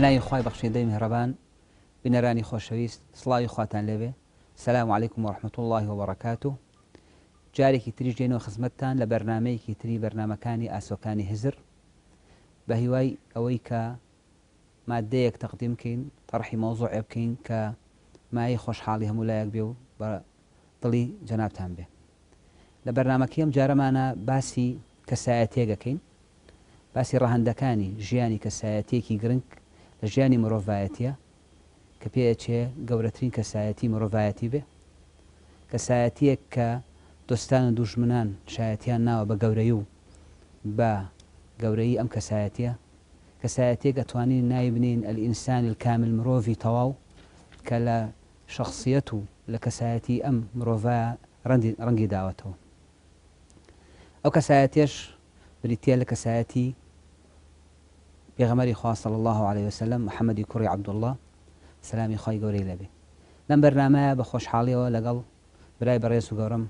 بەناوی خوای بەخشندەی میهرەبان بنەرانی خۆشەویست سڵاوی خواتان لەبێ. سەلام عەلەیکم وەڕەحمەتوڵڵاهی وبەڕەکاتوه. جارێکی تریش دێنەوە خزمەتتان لە بەرنامەیەکی تری بەرنامەکانی ئاسۆکانی هزر بە هیوای ئەوەی کە مادەیەک تەقدیم بکەین، تەڕحی مەوزوعێ بکەین کە مای خۆشحاڵی هەموو لایەک بێ و بە دڵی جەنابتان بێ. لە بەرنامەکەی ئەم جارەمانە باسی کەسایەتیەکەین، باسی ڕەهەندەکانی ژیانی کەسایەتیەکی گرنگ لە ژیانی مرۆڤایەتیە کە پێچێ گەورەترین کەسایەتی مرۆڤایەتی بێ، کەسایەتیەک کە دۆستان و دوژمنان شایەتیان ناوە بە گەورەی و بە گەورەی ئەم کەسایەتێک ئەتوانین ناوی بنین ئەلئینسانی الکامل، مرۆڤی تەواو کە لە شەخصیەت و لە کەسایەتی ئەم مرۆڤایە ڕەنگی داوەتەوە. ئەو کەسایەتیش بریتە لە کەسایەتی پێغەمبەری خوا صلی الله علیه وسلم محەممەدی کوڕی عەبدوڵڵاه سەلامی خوای گەورەی لەبێ. لەم بەرنامەیە بە خۆشحاڵیەوە لەگەڵ برای بەڕێز و گەورەم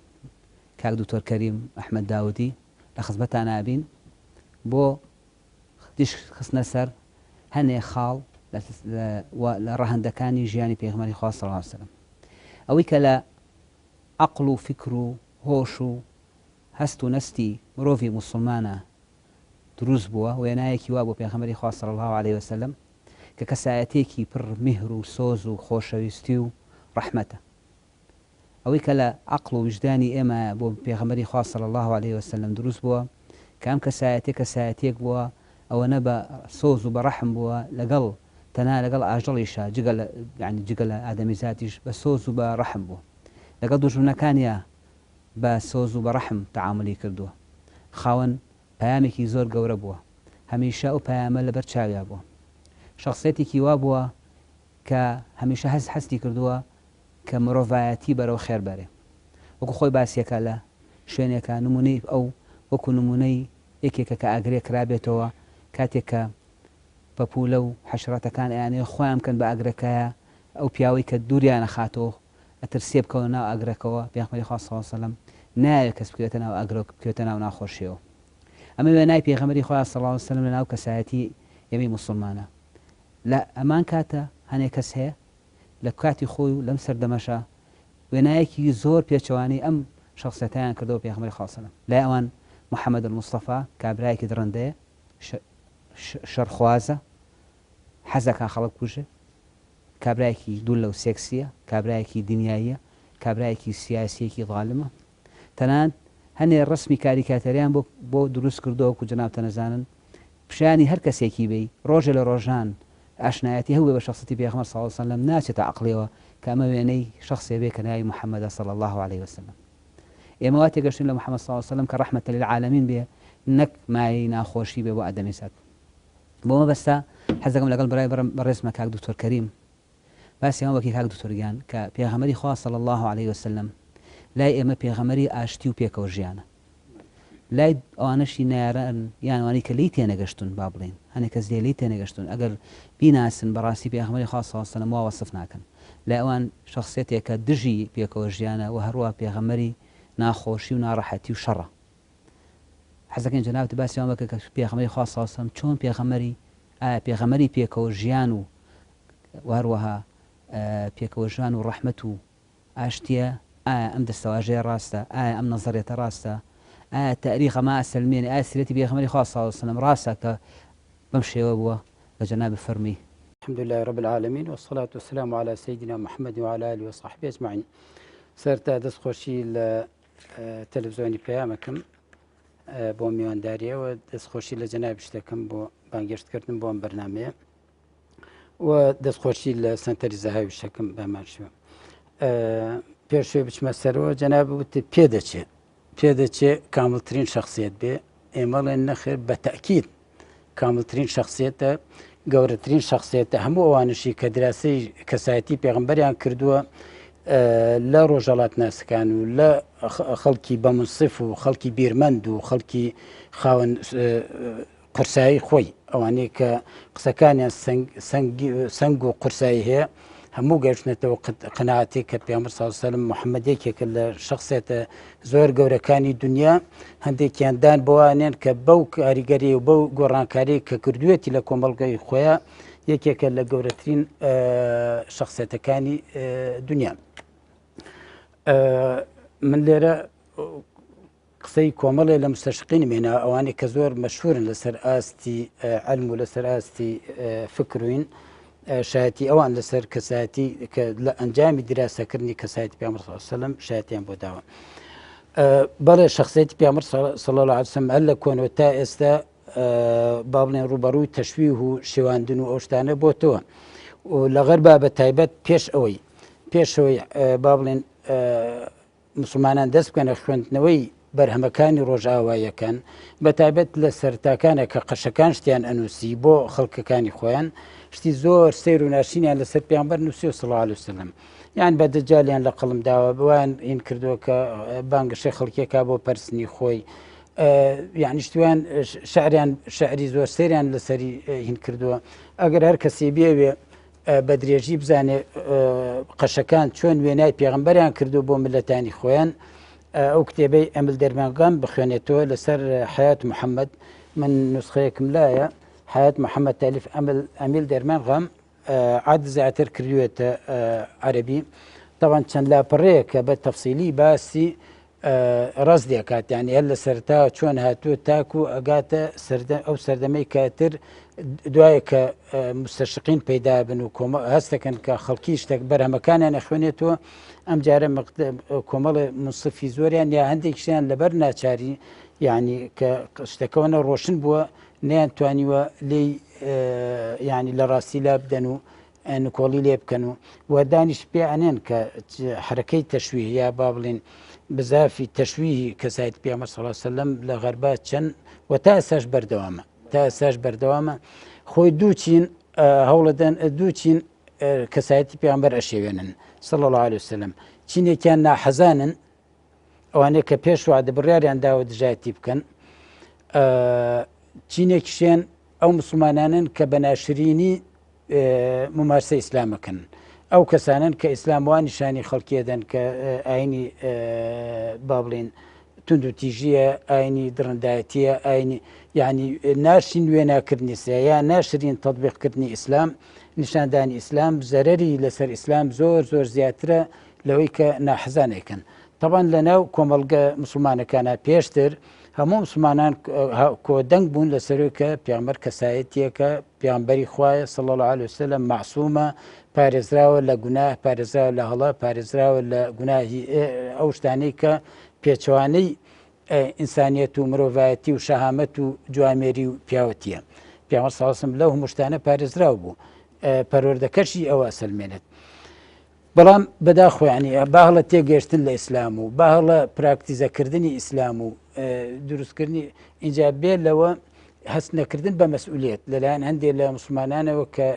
کاک دکتۆر کەریم ئەحمەد داودی لە خزمەتتان نابین بۆ دیش خستنە سەر هەنێ خاڵ لە ڕەهەندەکانی ژیانی پێغەمبەری خوا صلی الله علیه وسلم، ئەوەی کە لە عەقڵ و فکر و هۆش و هەست و نەستی مرۆڤی موسڵمانە دروست بووە، وێنایەکی وا بۆ پێغەمبەری خوا صلی الله علیه وسلم کە کەسایەتێکی پڕ میهر و سۆز و خۆشەویستی و ڕەحمەتە. ئەوەی کە لە عەقڵ و وجدانی ئێمە بۆ پێغەمبەری خوا صلی الله علیه وسلم دروست بووە کە ئەم کەسایەتێک بووە، ئەوەنە بە سۆز و بە ڕەحم بووە لەگەڵ تەنها لەگەڵ ئاژەڵیشە جگە لە ئادەمیزاتیش بە سۆز و بە ڕەحم بووە، لەگەڵ دوژمنەکانیە بە سۆز و بە ڕەحم تەعاملی کردووە. خاوەن پەیامێکی زۆر گەورە بووە، هەمیشە ئەو پەیامە لەبەر چاویا بووە. شخصیەتێکی وا بووە کە هەمیشە هەستی کردووە کە مرۆڤایەتی بەرەو خێر بەرێ، وەکو خۆی باسیەکە لە شوێنێکە نمونەی ئەو وەکو نمونەی یەکێکە کە ئاگرێ کرابێتەوە کاتێک کە پەپولە و حەشرەتەکان ئەیانێ خۆیان بکەن بە ئاگرەکەیە، ئەو پیاوەی کە دووریانە خاتەوە ئەترسێ بکەوە ناو ئاگرەکەەوە، پێغەمبەری خوا صلی الله علیه وسلم نایەوێت کەس بکرێتە ناو ئاگرە و بکرێتە ناو ناخۆشیەوە. ئەمە وێنای پێغەمبەری خوا صلی الله علیه وسلم لە ناو کەسایەتی ئێمەی موسڵمانە. لە ئەمان کاتە هەنێک کەس هەیە لە کاتی خۆی و لەم سەردەمەشە وێنایەکی زۆر پێچەوانەی ئەم شخصیەتیان کردەوە پێغەمبەری خوا صلی الله علیه وسلم. لای ئەوان محەممەد الموستەفا کابرایەکی درەندەیە، شەرخوازە، حەزەکە خەڵک بکوژێ، کابرایەکی دوول لەو سێکسیە، کابرایەکی دنیاییە، کابرایەکی سیاسیەکی ظالمە، تەنانەت هەنێ ڕسمی کاریکاتەریان بۆ دروست کردەوە وەکو جەنابتە نەزانن پیشانی هەر کەسێکی بێ ڕۆژێ لە ڕۆژان ئاشنایەتی هەبووێ بە شخصیەتی پێغەمبەر صلی الله علیه وسلم ناچێتە عەقڵیەوە کە ئەمە وێنەی شخصێ بێ کە ناوی محەممەدە صلی الله علیه وسلم. ئێمە وا تێگەشتین لە محەممەد صلی الله علیه وسلم کە ڕەحمەتە للعالەمین بێ، نەک مای ناخۆشی بێ بۆ ئادەمیزاد. بۆ مەبەستە حەز دەکەم لەگەڵ برای بەڕێزمە کاک دکتۆر کەریم باسی ئەوە بکەین کاک دکتۆرگیان کە پێغەمبەری خوا صلی الله علیه وسلم لای ئێمە پێغەمبەری ئاشتی و پێکەوە ژیانە، لای ئەوانەشی نایاران یانوانی کە لی تێنەگەشتون با بڵێن، هەنێک کەس لی تێنەگەشتون ئەگەر بیناسن بەڕاستی پێغەمبەری خوا صلی الله علیه وسلم وا وەسف ناکەن. لای ئەوان شخصیەتێک کە دژی پێکەوە ژیانە و هەروە پێغەمبەری ناخۆشی و ناڕەحەتی و شەڕە. حەز دەکەین جەنابەت باسی ئەوە بکە کە پێغەمبەری خوا صلی الله علیه وسلم چۆن پێغەمبەری پێکەوە ژیان و هەروەها پێکەوە ژیان و ڕەحمەت و ئاشتیە، ئایا ئەم دەستەواژەیە ڕاستە، ئایا ئەم نەزەرێتە ڕاستە، ئایا تاریخە ما ئەسلمێنێ، ئایا سیرەتی پێغەمبەری خوا صلی الله علیه وسلم ڕاستە کە بەم شێوە بووە بە جەناب فەرمی. الحمد لله رب العالمين والصلاة والسلام على سيدنا محمد وعلى آله وصحبه أجمعين. سرتا دەستخۆشی لە تەلەڤیزیۆنی پەیامەکەم بۆ میوانداریە و دەستخۆشی لە جەنابی شتەکەم بۆ بانگێشتکردن بۆ ئەم بەرنامەیە و دەستخۆشی لە سەنتەری زەهاوی شتەکەم بەماشوە. پێشوێ بچمە سەرەوە جەناب وتە پێدەچێت کاملترین شخصیت بێ، ئێمەڵێن نەخێر بە تەکید کاملترین شخصیتە، گەورەترین شخصیتە. هەموو ئەوانشی کە دراسی کەسایەتی پێغەمبەریان کردووە لە ڕۆژهەڵات ناسەکان و لە خەڵکی بەمنسف و خەڵکی بیرمەند و خەڵکی خاوەن قورسایی خۆی، ئەوانەیە کە قسەکانیان سەنگ و قورسایی هەیە، هەموو گەیشتنێتەوە قەناعەتی کە پێغەمبەر صلی الله علیه وسلم محەممەدێکێکە لە شخصیتە زۆر گەورەکانی دنیا، هەندێکیان دان بۆوانێن کە بەو کاریگەری و بەو گۆڕانکاری کە کردوێتی لە کۆمەڵگەی خۆیان یەکێکە لە گەورەترین شخصیەتەکانی دنیا. من لێرە قسەی کۆمەڵێ لە مستەشقینی مێنا ئەوانەی کە زۆر مەشهورن لەسەر ئاستی علم و لەسەر ئاستی فکروین شایەتی ئەوان لەسەر کەسایەتی کە لە ئەنجامی دراسەکردنی کەسایەتی پێغەمبەر صلی الله علیه وسلم شایەتیان بۆ داوە. بەڵێ شخصیەتی پێغەمبەر صلی الله علیه وسلم هەر لە کۆنەوە تا ئێستا با بڵێن ڕوبەڕووی تەشویه و شێواندن و ئەو شتانە بۆتەوە و لە غەربا بە تایبەت پێشەوەی با بڵێن مسلمانان دەست بکەنە خوێندنەوەی بەرهەمەکانی ڕۆژئاواییەکان بە تایبەت لە سەرتاکانە کە قەشەکان شتیان ئەنووسی بۆ خەڵکەکانی خۆیان شتی زۆر سیر و ناشینیان لەسەر پێغەمبەر نووسی صلی الله علیه وسلم یان بە دەجالیان لە قەڵم داوە بوان هین کردووە کە بانگەشەی خەڵکیەکە بۆ پەرسنی خۆی یعنی شتیان شعری زۆر سریان لەسەری هین کردووە ئەگەر هەر کەسێ بێوێ بە درێژی بزانێ قەشەکان چۆن وێنای پێغەمبەریان کردو بۆ ملەتانی خۆیان ئەو کتێبەی ئەمیل دەرمانگام بخوێنێتەوە لەسەر حیات محەممەد من نوسخەیەکم لایە حیات محەممەد تالیف ئەمیل دەرمانغام عاد زیاتر کردوێتە عەرەبی طبعا چەند لاپەڕەیە کە بە تەفسیلی باسی ڕاست دێکات یانی هەر لە سەرتا چۆن هاتووە تاکو ئەگاتە ئەو سەردەمەی کاتر دوایە کە مستەشقین پەیدا بن و هەستەکەن کە خەڵکی شتێک بەرهەمەکانیان نەخوێنێتەوە ئەم جارە کۆمەڵی منصفی زۆریان یا هەندێکیان لەبەر ناچاری یعنی کە شتەکەونە ڕۆشن بووە نەیان توانیوە لی یعنی لە ڕاستی لا بدەن و نکۆڵی لێ بکەن و دانیش پێ ئەنێن کە حرەکەی تەشویه یا با بڵێن بزافی تەشویهی کەسایەتی پێغەمبەر صلی الله علیه وسلم لە غەربا چەند و تا ئێستاش بەردەوامە خۆی دووچین هەوڵەدەن دووچین کەسایەتی پێغەمبەر ئەشێوێنن صلی الله علیه وسلم چینێکیان ناحەزانن ئەوانەیە کە پێش وعدە بڕیاریان داوە دژایەتی بکەن چینێکیشیان ئەو مسلمانانن کە بە ناشرینی ممارسە ئیسلامەکەن ئەو کەسانن کە ئیسلام وان نیشانی خەڵکیەدەن کە ئاینی با بڵێن تند و تیژیە ئاینی درڕندایەتیە ئاینی یعنی ناشین وێناکردنی سەیە ناشرین تەطبیقکردنی ئیسلام نیشاندانی ئیسلام زەرەری لەسەر ئیسلام زۆر زیاترە لەوەی کە ناحەزانێکن طبعا لەناو کۆمەڵگە مسلمانەکانە پێشتر هەموو مسلمانان کۆدەنگ بوون لەسەرەوەی کە پێغەمبەر کەسایەتیەکە پێغەمبەری خوایە صلی الله علیه وسلم معسوومە پارێزراوە لە گوناه پارێزراوە لە هەڵە پارێزراوە لە گوناهی ئەو شتانەی کە پێچەوانەی ئینسانیەت و مرۆڤایەتی و شەهامەت و جوامێری و پیاوەتیە پێغەمبەر صلی الله علیه وسلم لەو هەموو شتانە پارێزراو بوو پەروەردەکەشی ئەوە ئەسەلمێنێت بەڵام بەداخۆیانی با هەڵە تێگەشتن لە ئیسلام و با هەڵە پراکتیزەکردنی ئیسلام و دروستکردنی اینجا بێ لەوە هەست نەکردن بە مەسئولیت لەلایەن هەندێک لە مسلمانانەوە کە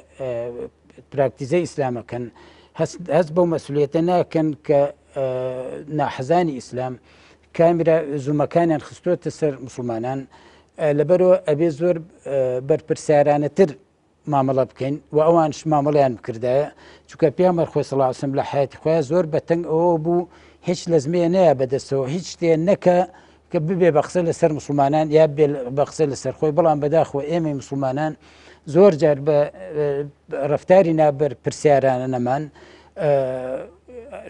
پراکتیزەی ئیسلامەکەن هەست بەو مەسئولیتە ناکەن کە ناحەزانی ئیسلام کامرە زوومەکانیان خستوۆتە سەر مسلمانان لەبەرەوە ئەبێ زۆر بەرپرسیارانەتر مامەڵە بکەین و ئەوانش مامەڵیان بکردایە چونکە پێغەمبەر خۆی صلی الله علیه وسلم لە حیاتی خۆیان زۆر بەتەنگ ئەوە بوو هیچ لەزمەیە نەیە بەدەستەوە هیچ شتێ نەکە کە ببێ بە قسە لەسەر مسلمانان یا بێ بە قسە لەسەر خۆی بەڵام بەداخۆ ئێمەی مسلمانان زۆر جار بە ڕەفتاری نابەر پرسیارانە نەمان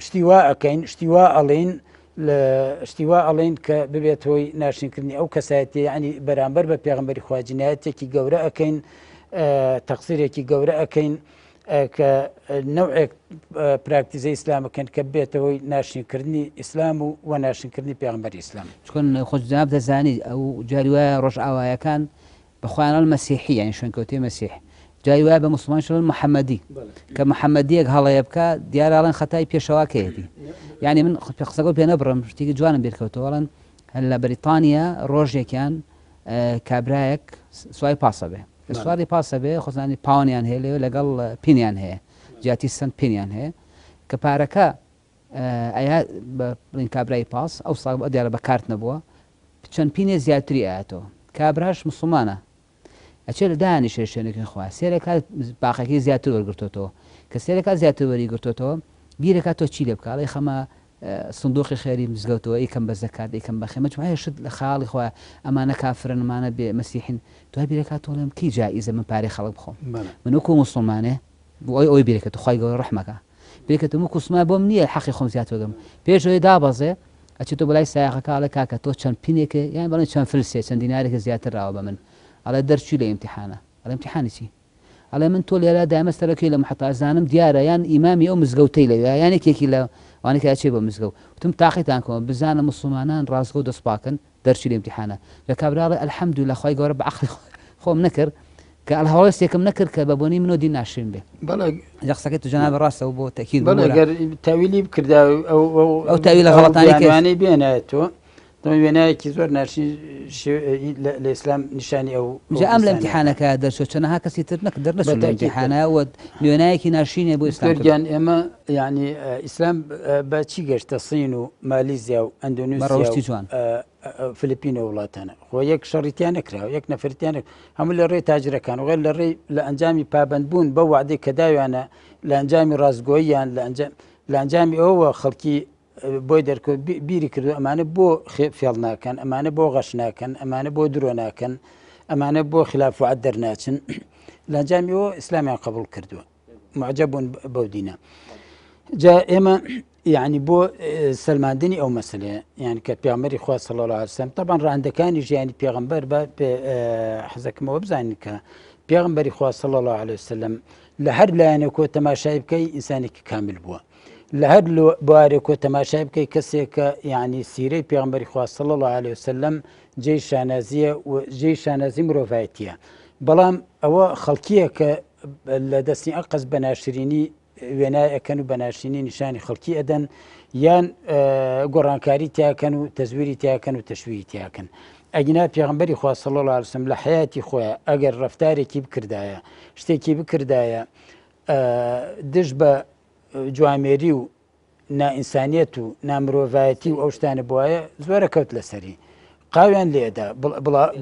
شتیوا ئەەکەین شتیوا ئەڵێن لە شتیوا ئەڵێن کە ببێت هۆی ناشرینکردنی ئەو کەسایەتی یعنی بەرامبەر بە پێغەمبەری خوا جینایەتێکی گەورە ئەەکەین تەقسیرێکی گەورە ئەەکەین کە نەوعێک پراکتیزە ئیسلامەکەن کە بێتەوەی ناشرینکردنی ئیسلام و ناشرینکردنی پێغەمبەری ئیسلام چکن خۆ جناب دەزانی ئەو جاری وایە ڕۆژئاوایەکان بەخۆیان مەسیحی یانی شوێنکەوتەی مەسیح جاری وایە بە موسڵمان شەڵن محەممەدی کە محەممەدیەک هەڵەیە بکە دیارەڵەن خەتای پێشەواکەیەتی یعنی من قسەگەڵ پێ نەبڕم شتێکی جوانم بێتکەوتەوەڵەن لە بەریتانیا ڕۆژێکیان کابرایەک سوای پاسە بێ سواری پاسە بێ خۆزانی پاوانیان هەیە لێوە لەگەڵ پینیان هەیە جیاتی سند پینیان هەیە کە پارەکە ئەیا بڵین کابرای پاس ئەو ساڵ دیارە بە کارت نەبووە چەند پینێ زیاتری ئاەتەوە کابراش مسلمانە ئەچێ لە دایانی شێشێنێکی خوا سێرێکا باقەکەی زیاتر وەرگرتوتەوە کە سێرێکا زیاتر وەریگرتوتەوە بیرێکا تۆ چی لێ بکڵی خەمە سندوقی خێری مزگەوتەوە ئیکەم بە زەکات ئیکەم بەخێ مجموعەیە شت لە خاڵی خۆ ئەمانە کافرن ئەمانە بێ مەسیحین دوای بیرەکاتۆڵم کی جائیزە من پارەی خەڵک بخۆم من وەکو موسڵمانێ بۆ ئەوی بیرەکەت خی گەورە ڕەحمەکە بێکەوە موسڵمان بۆم نییە حەقی خۆم زیات وەگەم پێشەوەی دابەزێ ئەچێتۆ بەلای سایقەکە کاکە تۆ چەند پینێکە یان بەڵێن چەند فلسێ چەند دینارێکە زیاتر راوە بە من ئەڵێ دەرچی لە ئیمتیحانە ئەڵێ ئیمتیحانی چی ئەڵێ من تۆ لێرە دامەستەرەکەی لە محەتا زانم دیارە یان ئیمامی ئەو مزگەوتەی لەوێ یانێکێکی لە وانێکە ئەچێ بە مزگەوت وتم تاقیتان کەمە بزانە مسلمانان ڕازگە و دەستپاکن دەرچی لە ئیمتیحانە لە کابراڵێ ئەلحەمدولیلا خی گەورە بە عەقڵی خۆم نەکرد کە هەڵوێستێکم نەکرد کە بەبوونی من و دین ناشرین بێ قسەکەی تو جەنابە ڕاستەوە بۆ تەکید بەڵێ تاویلی بکردا ئەو تاویلە غەڵەتانی بێنێتەوە وێنایەکی زۆر ناشین لە ئیسلام نیشانی ئەو ئەم لە ئیمتیحانەکە دەرچۆ چەنەها کەسی تر نەکرد دەرنەچون لە ئیمتیحانەوە نوێنایەکی ناشینێ بۆ ئیسلام ئێمە یعنی ئیسلام بە چی گەشتە سین و مالیزیا و ئەندۆنیسیا جوان فلیپینە وڵاتانە خۆ یەک شەڕیتیان نەکراوە یەک نەفرتیان هەموو لە ڕێی تاجرەکان وغێر لە ڕێی لە ئەنجامی پابندبوون بە وعدەی کە داویانە لە ئەنجامی ڕازگۆییان لە ئەنجامی ئەوە خەڵکی بۆی دەرکەوت بیری کردو ئەمانە بۆ فێڵ ناکەن ئەمانە بۆ غەش ناکەن ئەمانە بۆ درۆ ناکەن ئەمانە بۆ خلاف وعد دەرناچن لە ئەنجامیەوە ئیسلامیان قبول کردووە معجب بوون بەو دینە جا ئێمە یعنی بۆ سەلماندنی ئەو مەسلەیە یعنی کە پێغەمبەری خوا صلی الله علیه وسلم طبعا ڕاندەکانی ژیانی پێغەمبەر بە حەزەکەمەوە بزانین کە پێغەمبەری خوا صلی الله علیه وسلم لە هەر لایەنێکەوە تەماشای بکەی ئینسانێکی کامل بووە لە هەر بوارێکۆ تەماشای بکەی کەسێکە یعنی سیرەی پێغەمبەری خوا صلی الله علیه وسلم جێی شانازیە و جێی شانازی مرۆڤایەتیە بەڵام ئەوە خەڵکیە کە لە دەستی ئەقەس بە ناشرینی وێنای ئەەکەن و بە ناشرینی نیشانی خەڵکی ئەدەن یان گۆڕانکاری تیاکەن و تەزویری تیاکەن و تەشویری تیاکەن ئەگینا پێغەمبەری خوا صلی الله علیه وسلم لە حیاتی خۆیان ئەگەر ڕەفتارێکی بکردایە شتێکی بکردایە دژ بە جوامێری و نائینسانیەت و نامرۆڤایەتی و ئەو شتانە بواە زۆرە کەوت لەسەری قاویان لێدا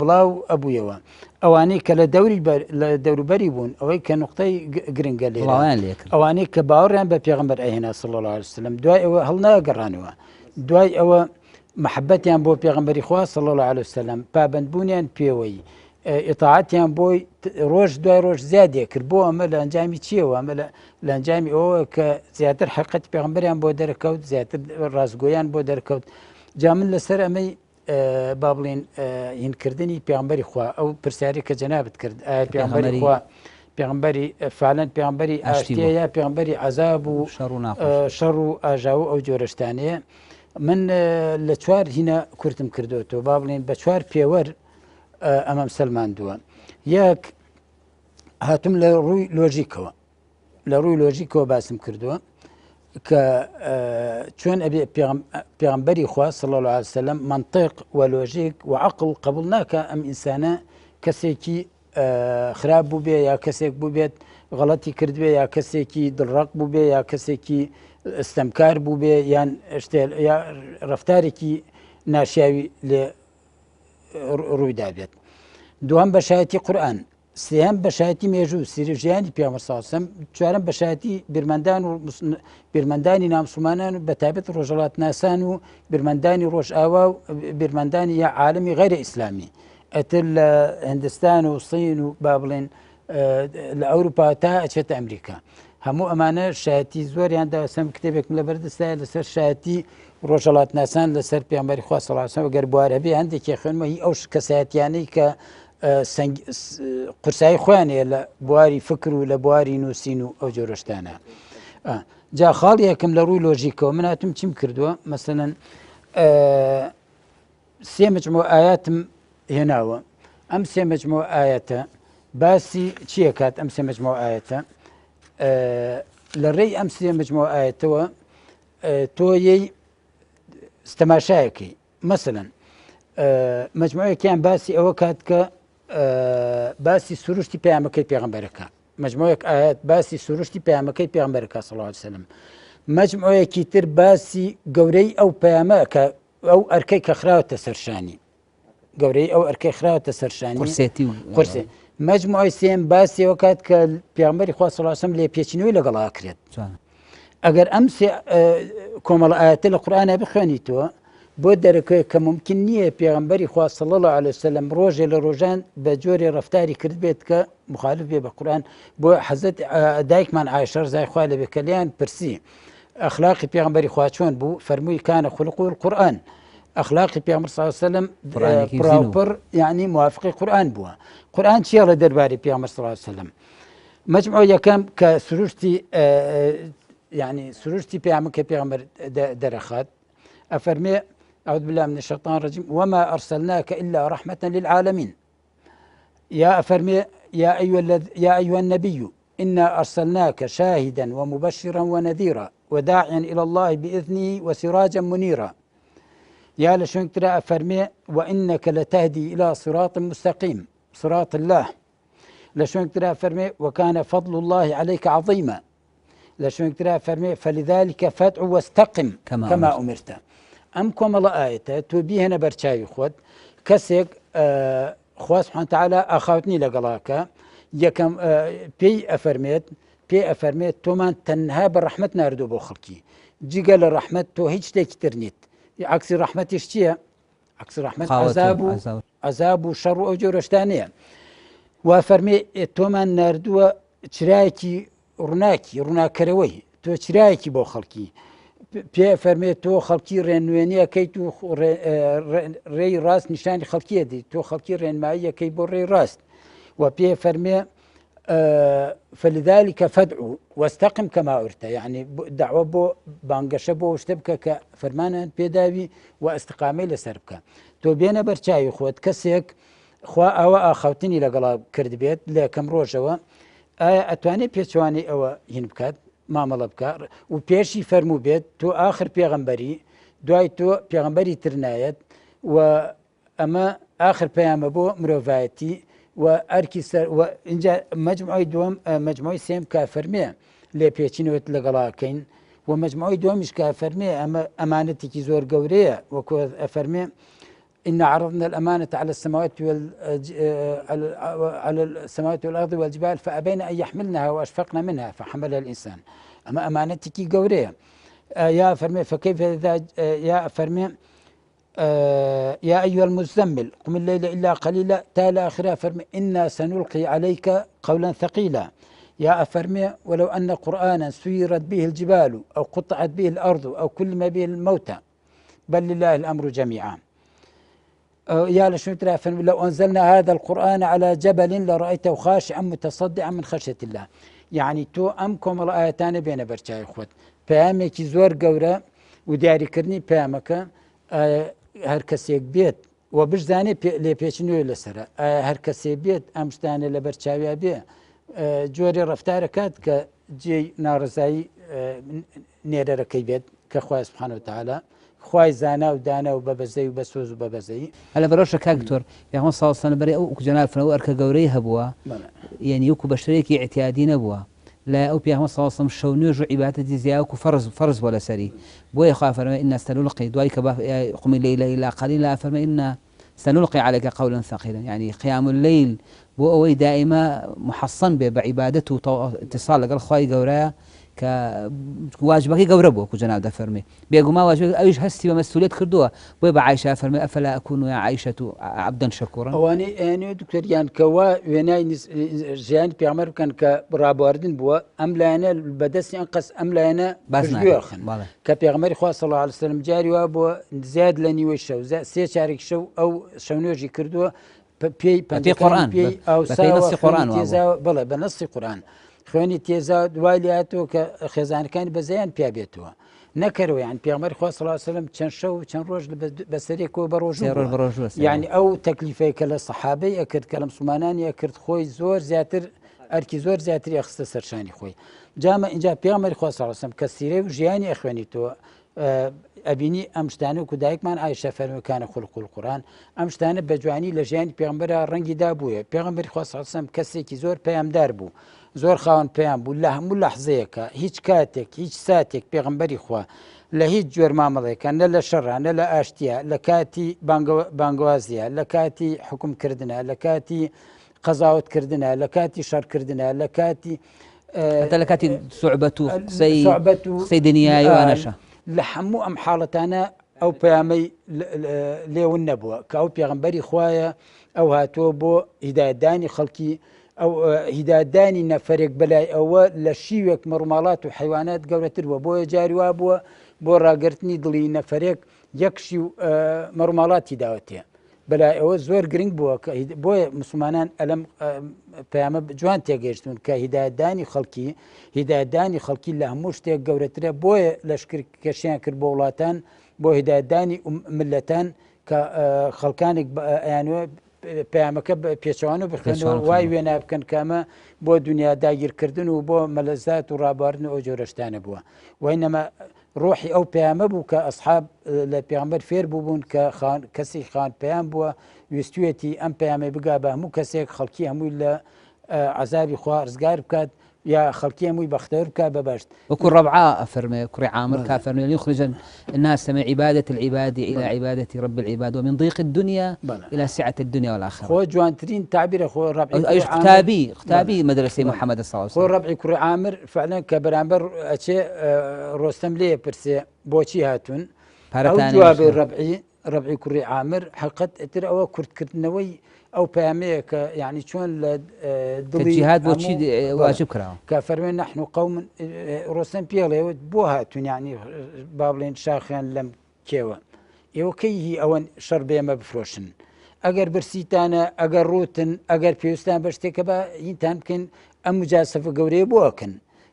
بڵاو ئەبوویەوە ئەوانەی کە لە دەوروبەری بوون ئەوەی کە نقطەی گرنگە لێ ئەوانەی کە باوەڕیان بە پێغەمبەر ئەهێنا صلی الله علیه وسلم دوای ئەوە هەڵناگەڕانەوە دوای ئەوە محەبەتیان بۆ پێغەمبەری خوا صلی الله علیه وسلم پابندبوونیان پێوەی ئیطاعەتیان بۆی ڕۆژ دوای ڕۆژ زیادێ کرد بۆ ئەمە لە ئەنجامی چیەوە ئەمە لە ئەنجامی ئەوە کە زیاتر حقیقەتی پێغەمبەریان بۆ دەرکەوت زیاتر ڕازگۆیان بۆ دەرکەوت جا من لەسەر ئەمەی با بڵێن هینکردنی پێغەمبەری خوا ئەو پرسیاری کە جەنابەت کرد پێغەمبەری خوا پێغەمبەری فعلەن پێغەمبەری ئاشتیە یا پێغەمبەری عەزاب و شەڕ و ئاژاو ئەو جۆرە شتانەیە من لە چوار هینە کورتم کردوەوە با بڵێن بە چوار پێوەر ئەمەم سەلماندووە یەک هاتم لە ڕووی لۆژیکەوە لە ڕووی لۆژیکەوە باسم کردووە کە چۆن ئەبێ پێغەمبەری خوا صلی الله علیه وسلم منطق و لۆژیک و عەقڵ قبول ناکە ئەم ئینسانە کەسێکی خراپ بوو بێ یا کەسێک بوو بێت غەڵەتی کردوێ یا کەسێکی دڵڕەق بوو بێ یا کەسێکی ئەستەمکار بوو بێ یان یا ڕەفتارێکی ناشیاوی لێ ڕوویدا بێت دوام بەشایەتی قورئان سێهەم بەشایەتی مێژوو سیرژیانی پێغەمبەر صلی الله علیه وسلم چوارەم بەشایەتی بیرمەندانی نامسڵمانان و بەتایبەت ڕۆژهەڵاتناسان و بیرمەندانی ڕۆژئاوا و بیرمەندانی یا عالەمی غەیرە ئیسلامی ئەتر لە هیندستان و سین و با بڵێن لە ئەوروپا تا ئەچێتە ئەمریکا هەموو ئەمانە شایەتی زۆریان داوەسەم کتێبێکم لە بەردەستایە لەسەر شایەتی ڕۆژهەڵاتناسان لەسەر پێغەمبەری خوا صلی الله علیه وسلم گەر بوارە بێ هەندێکی خوێنمە هی ئەو کەسایەتیانەی کە قورسایی خۆیانەیە لە بواری فکر و لە بواری نووسین و ئەو جۆرە شتانە جا خاڵ یەکەم لە ڕووی لۆژیکەوە من هاتم چیم کردووە مەسەلەن سێ مجموعە ئایاتم هێناوە ئەم سێ مجموعە ئایەتە باسی چیە کات ئەم سێ مجموعە ئایەتە لە ڕێی ئەم سێ مجموعە ئایەتەوە تۆیەی تەماشایەکەی مەسەلەن مجموعەیەکیان باسی ئەوە کات کە باسی سروشتی پەیامەکەی پێغەمبەرەکە مجموعەیەک ئاەت باسی سروشتی پەیامەکەی پێغەمبەرەکە صلی الله علیه وسلم مجموعەیەکی تر باسی گەورەی ئەو پەیامە کە ئەو ئەرکەی کە خراوەتە سەرشانی گەورەی ئەو ئەرکەی خراوەتە سەرشانی قورسێ مجموعەی سێم باسی ئەوە کات کە پێغەمبەری خوا صلی الله علیه وسلم لێپێچینەوەی لەگەڵا کرێت ئەگەر ئەم کۆمەڵ ئاەتە لە قورئانە بخوێنیتەوە بۆ دەرەکەوێت کە ممکن نییە پێغەمبەری خوا صلی الله علیه وسلم ڕۆژێ لە ڕۆژان بە جۆرێ ڕەفتاری کرد بێت کە مخالف بێ بە قورئان. بۆ حەزرەت دایکمان عایشە ڕزای خوا لەبێ کە لیان پرسی ئەخلاقی پێغەمبەری خوا چۆن بوو، فەرمووی کانە خولقه القورئان. ئەخلاقی پێغەمبەر صلی الله علیه وسلم پراوپڕ یعنی موافقی قورئان بووە. قورئان چییە لە دەربارەی پێغەمبەر صلی الله علیه وسلم؟ مجموع یەکەم کە سروشتی يعني سروشتي بيعمل بيغمبر درخات أفرمي أعوذ بالله من الشيطان الرجيم وما أرسلناك إلا رحمة للعالمين. يا أفرمي يا أيها النبي إنا أرسلناك شاهدا ومبشرا ونذيرا وداعيا إلى الله بإذنه وسراجا منيرا. يا لشون ترى أفرمي وإنك لتهدي إلى صراط مستقيم صراط الله. لشون ترى أفرمي وكان فضل الله عليك عظيما. لشون ترى فرمي فلذلك فادع واستقم كما أمرت. أم كما آية توبيه هنا برشاي خود كسك خوا سبحانه وتعالى أخوتني لقلاك يكم بي أفرميت تومان تنها بالرحمة ناردو بوخلكي جي قال الرحمة تو هيج تكترنيت عكس الرحمة اشتيا عكس الرحمة عذاب وشر وأجور اشتانية وفرمي تومان ناردو تشراكي ڕووناکەرەوەی تۆ چرایەکی بۆ خەڵکی پێ فەرمێت تۆ خەڵکی ڕێنوێنیەکەیت و ڕێی ڕاست نیشانی خەڵکیە دی تۆ خەڵکی ڕێنماییەکەی بۆ ڕێی ڕاست و پێ فەرمێ فلذلك فادعوا واستقم كما أمرت. يعني دعوة بو بانگەشە بۆ شتە بکە کە فەرمانیان پێداوی و ئەستقامەی لەسەر بکە. تۆ بێنە بەرچاوی خۆت کەسێک خوا ئەوە ئاخەوتنی لەگەڵا کرد بێت لە یەکەم ڕۆژەوە ئایا ئەتوانێت پێچوانی ئەوە هین بکات مامەڵە بکە و پێشی فەرموو بێت تۆ ئاخر پێغەمبەری دوای تۆ پێغەمبەری تر نایەت و ئەمە ئاخر پەیامە بۆ مرۆڤایەتی و ئەرکی سەر و اینجا مەجموعی دووەم مەجموعی سێم کا فەرمێ لێ پێچینەوەت لەگەڵاکەین و مەجموعی دووەمیش کا فەرمێ ئەمە ئەمانەتێکی زۆر گەورەیە وەکو ئەفەرمێ إن عرضنا الأمانة على السماوات والأرض والجبال فأبين أن يحملنها وأشفقن منها فحملها الإنسان. أما أمانتك قورية يا فرمي فكيف إذا يا فرمي يا أيها المزمل قم الليل إلا قليلا تالى آخرها فرمي إنا سنلقي عليك قولا ثقيلا. يا أفرمي ولو أن قرآنا سيرت به الجبال أو قطعت به الأرض أو كلم به الموتى بل لله الأمر جميعا. يا لشنترا لو أنزلنا هذا القرآن على جبل لرأيته خاشعا متصدعا من خشية الله. يعني تو أمكم الآيتان بين برشاي خود بيامك زور قورة ودياري كرني بيامك هر كسيك بيت وبجزاني لي بيشنو لسرا هر كسيك بيت أمشتان لبرشاوي بيه جوري رفتاركات كجي نارزاي نيرا بيت كخواه سبحانه وتعالى خوای زانا و دانا و بەبەزەی و بەسۆز و بەبەزەی هەلە بەڕۆژە کاکتۆر پێغەمبەر صلی الله علیه و سلم بەرێ ئەو جەناب فەرموو ئەرکە گەورەی هەبووە یعنی وەکو بەشەرێکی ئیعتیادی نەبووە لا ئەو پێغەمبەر صلی الله علیه و سلم شەو نوێژ و عیبادەتی زیاد وەکو فەرز بۆ لەسەری بۆیە خوا فەرمووی إنا سنلقي دوای کە قم الليل إلا قليلا فەرمووی إنا سنلقي عليك قولا ثقيلا. يعني قيام الليل بۆ ئەوەی دائما محصن بێ بە عیبادەت و اتصال لەگەڵ خوای گەورەیە کە واجبەکەی گەورە بووە وەکو جەناب دەفەرمێ بێگومان واجبەکە ئەویش هەستی بە مەسئولیەت کردووە بۆیە بە عایشە فەرمێ ئەفەلا ئەکون یا عایشەة عەبدەن شەکوورا. ئەوانەی ئەیانەوە دکتۆریان کەوا وێنای ژیانی پێغەمبەر بکەن کە ڕابواردن بووە ئەم لایەنە بەدەستیان قەس ئەم لایەنە باشخن کە پێغەمبەری خوا صلی الله علیه و سلم جاری وا بووە زیاد لە نیوەی شەو سێ چارێک شەو ئەو شەونێژی کردووە پێی قورئان ئەو قورئان بڵێ بە نەسی قورئان خوێنی تێزا دوای لاتۆ کە خێزانەکانی بەزەیان پیا بێتەوە نەکەرەوە. یان پێغەمبەری خوا صلی الله علیه و سلم چەند شەو چەند ڕۆژ بەسەرێکەوە بە ڕۆژ یعنی ئەو تەکلیفەی کە لە سەحابەی ئەکرد کە لە موسڵمانانی ئەکرد خۆی زۆر زیاتر ئەرکی زۆر زیاتری ئەخستە سەرشانی خۆی. جامە اینجا پێغەمبەری خوا صلی الله علیه و سلم کە سیرەی و ژیانی ئەخوێنیتەوە ئەبینی ئەم شتانە و دایکمان عایشە فەرمووی کانە خولق القورئان ئەم شتانە بە جوانی لە ژیانی پێغەمبەرە ڕەنگی دابووە. پێغەمبەری خوا صلی الله علیه و سلم کەسێکی زۆر پەیامدار بوو زۆر خاوەن پەیام بوو لە هەموو لەحزەیەکە هیچ کاتێک هیچ ساتێک پێغەمبەری خوا لە هیچ جۆر مامەڵەیەکە نە لە شەڕە نە لە ئاشتیە لە کاتی بانگوازیە لە کاتی حکومکردنە لە کاتی قەزاوتکردنە لە کاتی شەڕکردنە لە کاتی حتى لە کاتی سوعبەت و قسەی دنیای وانەشە لە هەموو ئەم حاڵەتانە ئەو پەیامەی لێون نەبووە کە ئەو پێغەمبەری خوایە ئەو هاتووە بۆ هیدایەتدانی خەڵکی ئەو هیدایەتدانی نەفرێک بەلای ئەوە لە شیوێک مەڕووماڵات و حیوانات گەورەتر بووە بۆیە جاری وا بووە بۆ ڕاگررتنی دڵی نەفرێک یەکشی و مەڕووماڵاتی داوەتێ بەلای ئەوە زۆر گرنگ بووە بۆیە مسلمانان ئەلەم پەیامە جوان تێگەیشتون کە هیدایەتدانی خەڵکی لە هەموو شتێک گەورەترە بۆیە لەشکر کەشیان کرد بۆ وڵاتان بۆ هیدایەتدانی ملەتان کە خەڵکانێک ئەیانوە پەیامەکە پێچەوانە بخوێنەوە وای وێنە بکەن کامە بۆ دنیا داگیرکردن و بۆ مەلەزات و ڕابواردن ئەو جۆرە شتانە بووە وینەمە ڕۆحی ئەو پەیامە بوو کە ئەسحاب لە پێغەمبەر فێر بوون کە کەسی خان پەیام بووە ویستوێتی ئەم پەیامەی بگا بە هەموو کەسێک خەڵکی هەمووی لە عەزابی خوا ڕزگار بکات یا خەڵکی هەمووی بەختەوەر بکات بەبەشت وەکو ڕەبعا ئەفەرمێ کوڕی عامر کافەرمێ يخرج الناس من عبادة العباد إلى عبادة رب العباد ومن ضيق الدنيا إلى سعة الدنيا والآخرة خۆ جوانترین تعبیرە خۆ ڕەبعی قوتابی مدرسەی محەممەد صلی الله عليه وسلم خۆ ڕەبعی کوڕی عامر فعلا کە بەرامبەر ئەچێ ڕۆستەم لێ پرسێ بۆچی هاتوون ئەو جوابی ڕەبعی کوڕی عامر حقیقەت ئەتر ئەوە کورتکردنەوەی ئەو پەیامەیە کە یعنی چۆن لە دڵی جیهاد بۆچی واجب کراوە کە فەرمێن نحن قوم ڕۆستەم پێڵێەوە بۆ هاتوون یعنی با بڵێن شاخیان لەم کێوە ئێوە کەیهی ئەوەن شەڕ بێمە بفرۆشن ئەگەر برسیتانە ئەگەر ڕوتن ئەگەر پێویستان بە شتێکە بە هینتان بکەن ئەم مجاسەفە گەورەیە بۆکەن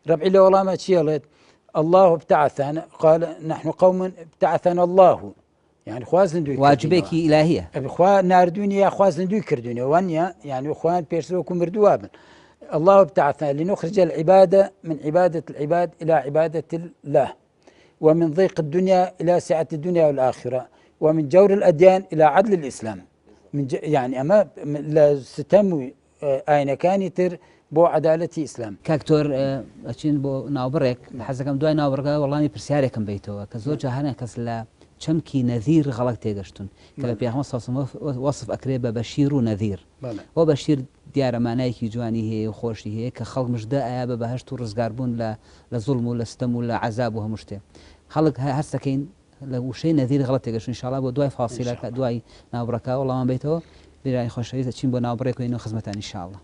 ڕەبعی لە وەڵامە چیڵێت الله ابتعثنا قال نحن قوم ابتعثنا الله يعني خوازن دوي واجبێکی ئیلاهیە خوا ناردوونی یا خوازن دوی کردوونی وانە يعني خوان پێشوەکو مردووابن الله ابتعثنا لنخرج العبادة من عبادة العباد إلى عبادة الله ومن ضيق الدنيا إلى سعة الدنيا والآخرة ومن جور الأديان إلى عدل الإسلام يعني أما ستم أين كان يتر بۆ عەدالەتی ئیسلام کاکتۆر ئەچین بۆ ناوبڕێک حەزەکەم دوای ناوبڕەکە وەڵامی پرسیارێکم بیتەوە کە زۆر جاهانە کەس لە چەمکی نەذیر غەڵەت تێگەشتون کە لە پێغەمبەر صلی الله علیه و سلم وەصف ئەکرێ بە بەشیر و نەذیر بۆ بەشیر دیارە مانایەکی جوانی هەیە و خۆشی هەیە کە خەڵک مژدە ئایا بە بەهەشت و ڕزگاربوون لە زوڵم و لە ستەم و لە عەزاب و هەموو شتێ خەڵک هەستەکەین لە وشەی نەذیر غەڵەت تێگەشتون ئینشاءالله بۆ دوای فاسیلەکە دوای ناوبڕەکە وەڵامان بیتەوە بیرانی خۆشەویست ئەچین بۆ ناوبڕێک و خزمەتان ئینشاءالله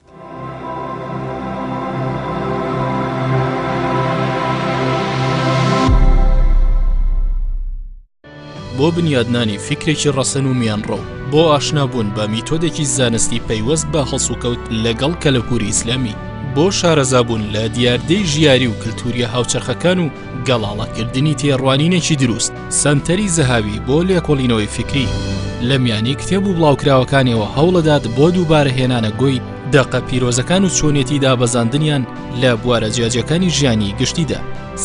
بۆ بنیادنانی فکرێکی ڕەسەن و میانڕۆ بۆ ئاشنابوون بە میتۆدێکی زانستی پەیوەست بە هەڵسوکەوت لەگەڵ کەلەپوری ئیسلامی بۆ شارەزابوون لە دیاردەی ژیاری و کللتوریە هاوچەرخەکان و گەڵاڵەکردنی تێڕوانینێکی دروست سەنتەری زەهاوی بۆ لێکۆڵینەوەی فکری لە میانی کتێب و بڵاوکراوەکانیەوە هەوڵەدات بۆ دووبارەهێنانە گۆی دەقە پیرۆزەکان و چۆنیەتی دابەزاندنیان لە بوارە جیاجەکانی ژیانی گشتیدا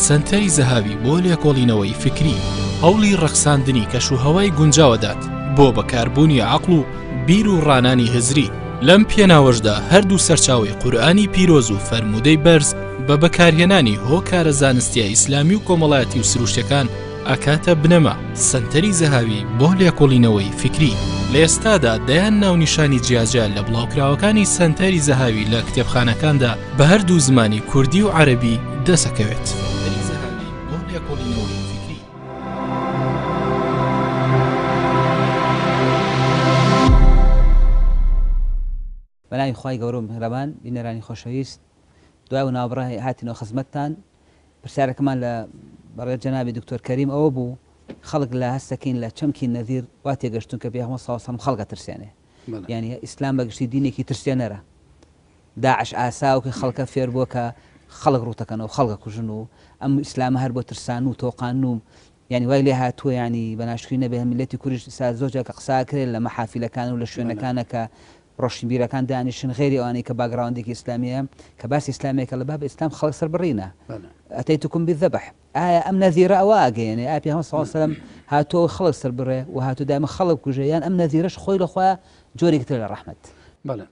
سەنتەری زەهاوی بۆ لێکۆڵینەوەی فکری هەوڵی ڕەخساندنی کەشوهەوای گونجاوەدات بۆ بەکاربوونی عەقڵ و بیر و ڕانانی هزری لەم پێناوەشدا هەردوو سەرچاوی قورئانی پیرۆز و فەرموودەی بەرز بە بەکارهێنانی هۆکارە زانستیە ئیسلامی و کۆمەڵایەتی و سروشتەکان ئەکاتە بنەما سەنتەری زەهاوی بۆ لێکۆڵینەوەی فکری لە ئێستادا دەیان ناونیشانی جیاجا لە بڵاوکراوەکانی سەنتەری زەهاوی لە کتێبخانەکاندا بە هەردوو زمانی کوردی و عەرەبی دەسەکەوێت بەناوی خوای گەورە و میهرەبان بینەرانی خۆشەویست دوای و ناوبڕە هاتینەوە خزمەتتان پرسیارەکەمان لە بەڕێ جەنابی دکتۆر کەریم ئەوە بوو خەڵک لە هەستەکەین لە چەمکی نەذیر وا تێگەشتون کە پێغەمبەر صلی الله علیه و سلم خەڵکە ترسێنێ یعنی ئیسلام بەگشتی دینێکی ترسێنەرە داعش ئاساوکە خەڵکە فێر بووە کە خەڵک ڕوتەکەنەوە خەڵکە کوژن و ئەم ئیسلامە هەر بۆ ترسان و تۆقان و یعنی وای لێ هاتووە ینی بەناشکری نەبێ میلەتی کوردیش زۆرجار کە قساکرێت لە مەحافیلەکان و لە شوێنەکانە کە ڕۆشنبیرەکان دانیشن غێری ئەوانەی کە باگراوندێکی ئیسلامیە کە باسی ئیسلامێکە لە باب ئیسلام خەڵک سەربڕینە ئەتەیتکم بالذەبح ئایا ئەم نەذیرە ئەوە ئاگەیەنێ ئا پێغەمبەر صلی الله علیه و سلم هاتووە خەڵک سەربڕێ و هاتوو دایمە خەڵک کوژێ یان ئەم نەذیرەش خۆی لەخوا جۆرێکتر لە ڕەحمەت بەڵێ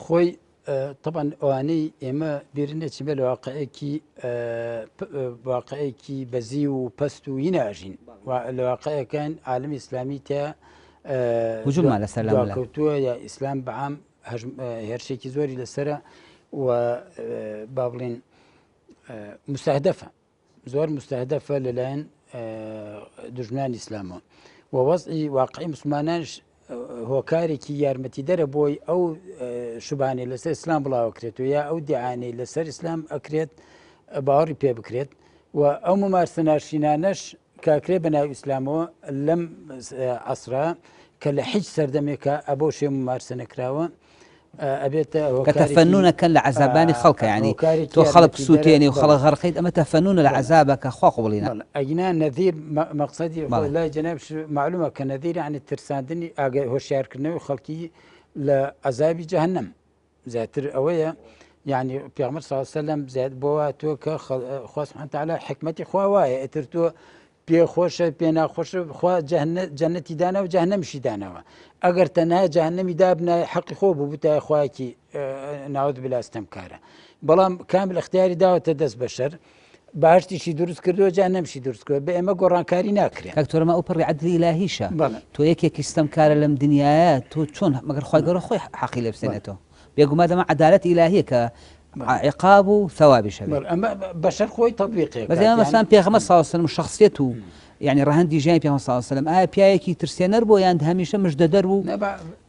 خۆی طبعا ئەوانەی ئێمە بیرنێکی بێ لە واقعەیەکی بەزی و پەست و هیناژین لە واقعەکان عالمی ئیسلامی تیا هجومە لەسەر کەوتووە یا ئیسلام بەعام هێرشێکی زۆری لەسرە و با بڵێن مستهدفە زۆر مستهدفە لەلایەن دژمنانی ئیسلامەوە و وەزعی واقعی مسلمانانش هۆکارێکی یارمەتی دەرە بۆی ئەو شوبانەی لەسەر ئیسلام بڵاوکرێت و یا ئەو دیعانەی لەسەر ئیسلام ئەکرێت باوەڕی پێ بکرێت و ئەو ممارسە ناشینانەش کاکرێ بەناو ئیسلامەوە لەم عەسرا کە لە هیچ سەردەمێکە ئەبۆ شێ ممارسە نەکراوە ئەبێتە کە تەفەنونەکەن لە عەزابانی خەڵکە یعنی تۆ خەڵک سووتێنی و خەڵک غەرقیت ئەمە تەفەنونە لە عەزابە کە خوا قوبڵینە ئەگینا نەذیر مەقسەدی لای جەنابش معلومە کە نەذیر یعنی ترساندنی هۆشیارکردنەوەی خەڵکی لە عەزابی جەهەنەم زیاتر ئەوەیە یعنی پێغەمبەر صلی الله علیه و سلم زیاد بۆە تۆ کە خوا سبحانه وتعالى حکمەتی خوا وایە ئیتر تۆ پێ خۆشە پێ ناخۆشە خوا جەنەتی داناوە و جەهەنەمیشی داناوە ئەگەر تەنها جەهەنەمی دابنایە حەقی خۆ بوو بووتە خوایەکی ناوت بلاستەمکارە بەڵام کامل اختیاری داوەتە دەست بەشەر باشتیشی دروست کردووە جەهەنەمشی دروست کردووە بە ئێمە گۆڕانکاری ناکرێت کاکتۆرەمە ئەو پڕی عەدلی ئیلاهیشە تۆ یەکێکی ستەمکارە لەم دنیایە تۆ چۆن مەگەر خوای گەورە خۆی حەقی لێ بسێنێتەوە بێگومان دەما عەدالەت ئیلاهیە کە عقاب و ثوابی شەبێت ئەمە بەشەر خۆی تەطبیقێک بەس ئێمە مەسەڵەن پێغەمبەر صلی الله علیه و سلم شخصیت و یعنی ڕەهەندی ژیانی پێغەمبەر صلی الله علیه و سلم ئایا پیاوێکی ترسێنەر بوو یان هەمیشە مژدەدەر بوو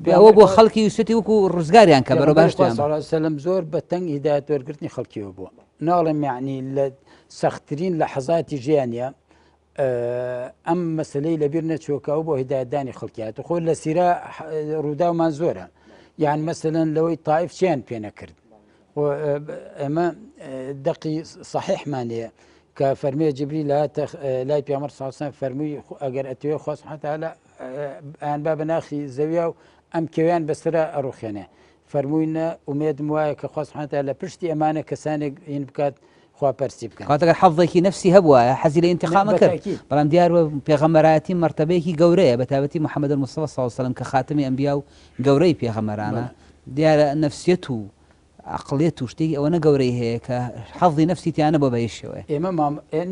ئەوە بۆ خەڵکی ویستی وەکو ڕزگاریان کە بەرەو باشتیان صلی الله علیه و سلم زۆر بە تەنگ هیدایەت وەرگرتنی خەڵکیەوە بووە ناڵێم یعنی لە سەختترین لەحەزاتی ژیانیە ئەم مەسلەی لەبیر نەچۆکەوە بۆ هیدایەتدانی خەڵکیات خۆ لە سیرا ڕووداومان زۆرە یان مەسەلەن لەوەی تائیف چیان پێ نەکرد ئێمە دەقی صحیحمانەیە کە فەرموویە جیبریل هاتە لای پێغەمبەر صلی الله علیه و سلم فەرمووی ئەگەر ئەتەوێ خوا سبحانه وتعالى ئەیان با بە ناخی زەویا و ئەم کێویان بەسرە ئەڕوخێنێ فەرمووینە ئومێدم وایە کە خوا سبحانه وتعالى لە پشتی ئەمانە کەسانێک هین بکات خواپەرسی بکەن کاتەگەر حەظێکی نەفسی هەبووە حەزی لە ئینتیقامە کرد بەڵام دیارە پێغەمبەرایەتی مەرتەبەیەکی گەورەیە بە تایبەتی محەممەد الموستەفا صلی الله علیه و سلم کە خاتمی ئەنبیا و گەورەی پێغەمبەرانە دیارە نەفسیەت و عقلێت و شتێکی ئەوە نەگەورەی هەیە کە حەظی نەفسیتیانە بۆ بەیشەوە ئێمە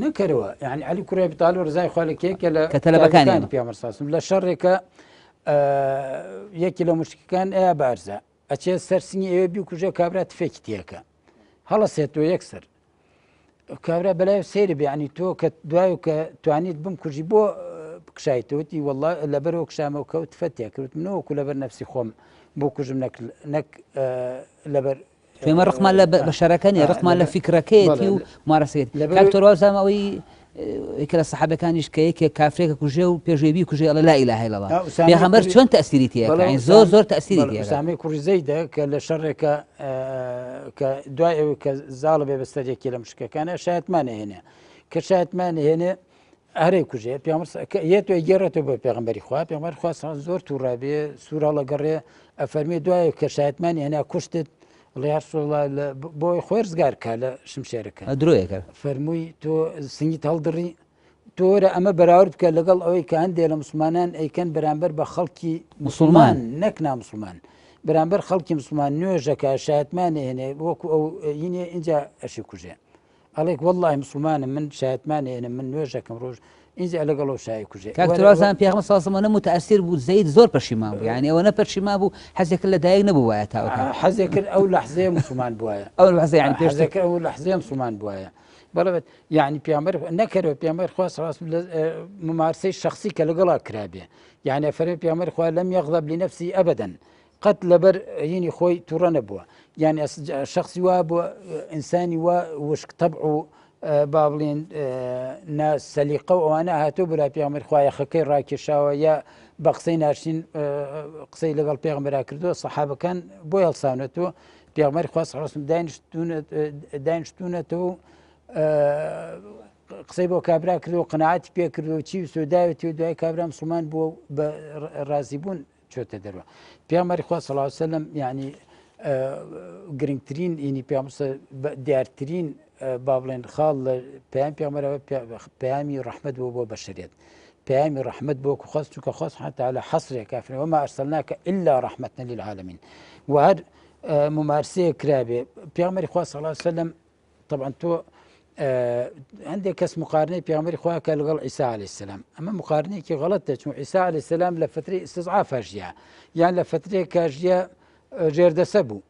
نەکەرەوە یعنی عەلی کوڕی ئەبی طاالب ڕزای خوا لەکێکە لە کە تەلەبەکانی پێغەمبەر صلی الله علیه و سلم لە شەڕێکە یەکی لە موشکەکان ئەیە بارزە ئەچێت سەرسنگی ئێوە بیکوژێ کابرا تفێکی تێکە هەڵەسێتەوە یەکسەر کابرا بەلای سەیرە بێ ینی تۆ کە دوای کە توانیت بمکوژی بۆ بکشایتەوەتی وەڵڵا لەبەرەوە کشامەوە کەوت تفەتێ کرد منەوەکو لەبەر نەفسی خۆم بۆ کوژم نەک لەبەر پێمە ڕقمان لە بەشارەکانی ڕقمان لە فیکرەکەیەتی و مارەسێت کاکتۆر وازام ئەوەی یەکە لە سەحابەکانیش کە یەکێ کافرێکە کوژێ و پێشێبی کوژێ ئەڵێ لا ئیلاهە ئیلەڵڵا پێغەمبەر چۆن تەئسیری تێکە زۆر تەئسیری تێکە ئوسامەی کوڕی زەیدە کە لە شەڕێکە کە دوای ئەوەی کە زاڵە بێ بەستەرێکی لە مشکەکانە شایەتمانە هێنێ کە شایەتمانە هێنێ هەرەی کوژێ یەتوێ گێڕێتەوە بە پێغەمبەری خوا پێغەمبەر خوا زۆر تووڕابێ سوورە گەڕێ ئەفەرمێ دوای کە شایەتمانی هێنا کوشتت وڵی یا رسول الله بۆی خۆی ڕزگار کا لە شمشێرەکە درۆیەکە فەرمووی تۆ سنگیت هەڵدڕی تۆرە ئەمە بەراورد بکە لەگەڵ ئەوەی کە هەندێک لە مسلمانان ئەیکەن بەرامبەر بە خەڵکی مسلمان نەک نامسلمان بەرامبەر خەڵکی مسلمان نوێژەکە شایەتمانە هێنێ وەکو ئەو یینێ اینجا ئەشی کوژێ ئەڵێک وەڵڵاهی مسلمانم من شایەتمانە هێنە من نوێژەکەم ڕۆژ اینجا لەگەڵ ئەو شای کوژێ کاکتۆرازان پێغەمبەر صلی الله علیه و سلم متأثر بوو زەید زۆر پەشیمان بوو یعنی ئەوە نەپەشیمان بوو حەزێک لە دایک نەبوو وایە تاوەکە حەزێک کرد ئەو لەحزەیە مسلمان بووایە ئەو لەحزە یعنی حەزێک ئەو لەحزەیە مسلمان بووایە بەڵێت یعنی پێغەمبەر نەکەرەوە پێغەمبەر خوا صلی الله علیه و سلم ممارسەی شخصی کە لەگەڵا کرابێ یعنی فەرمی پێغەمبەر خوا لەم یەغضب لنفسی ئەبەدەن قەت لەبەر هینی خۆی تووڕە نەبووە یعنی شخصی وا بووە ئینسانی وا وشک تەبع و با بڵێن سەلیقە و ئەوانە هاتووە بەلای پێغەمبەر خوا یەخەکەی ڕاکێشاوە یا بە قسەی ناشرین قسەی لەگەڵ پێغەمبەرا کردووە سەحابەکان بۆی هەڵساونێتەوە پێغەمبەری خوا صلی الله علیه و سلم داینشتونەتەوە قسەی بۆ کابرا کردەوە قەناعەتی پێ کردەوە چی سۆداوێتی و دوای کابرا مسلمان بووە بە ڕازیبوون چۆتە دەروە پێغەمبەری خوا صلی الله علیه و سلم یعنی گرنگترین ینی دیارترین با بڵێن خاڵ لە پەیامی پێغەمبەرەوە پەیامی ڕەحمەت بوو بۆ بەشەریەت پەیامی ڕەحمەت بۆ خۆست چونکە خوا سبحانه وتعالى حەسرێکە فەرمێ وما ئەرسەلناکە إلا رحمة للعالمين و هەر ممارسەیە کرابێ پێغەمبەری خوا صلی الله علیه و سلم طبعا تۆ هەندێک کەس مقارنەی پێغەمبەری خوا کە لەگەڵ عیسا عەلەیه السەلام ئەمە مقارنەیەکی غەڵەتە چون عیسا عەلەیه السەلام لە فترەی ئیستیضعافا ژیا یان لە فترەیەکە ژیا ژێردەسە بوو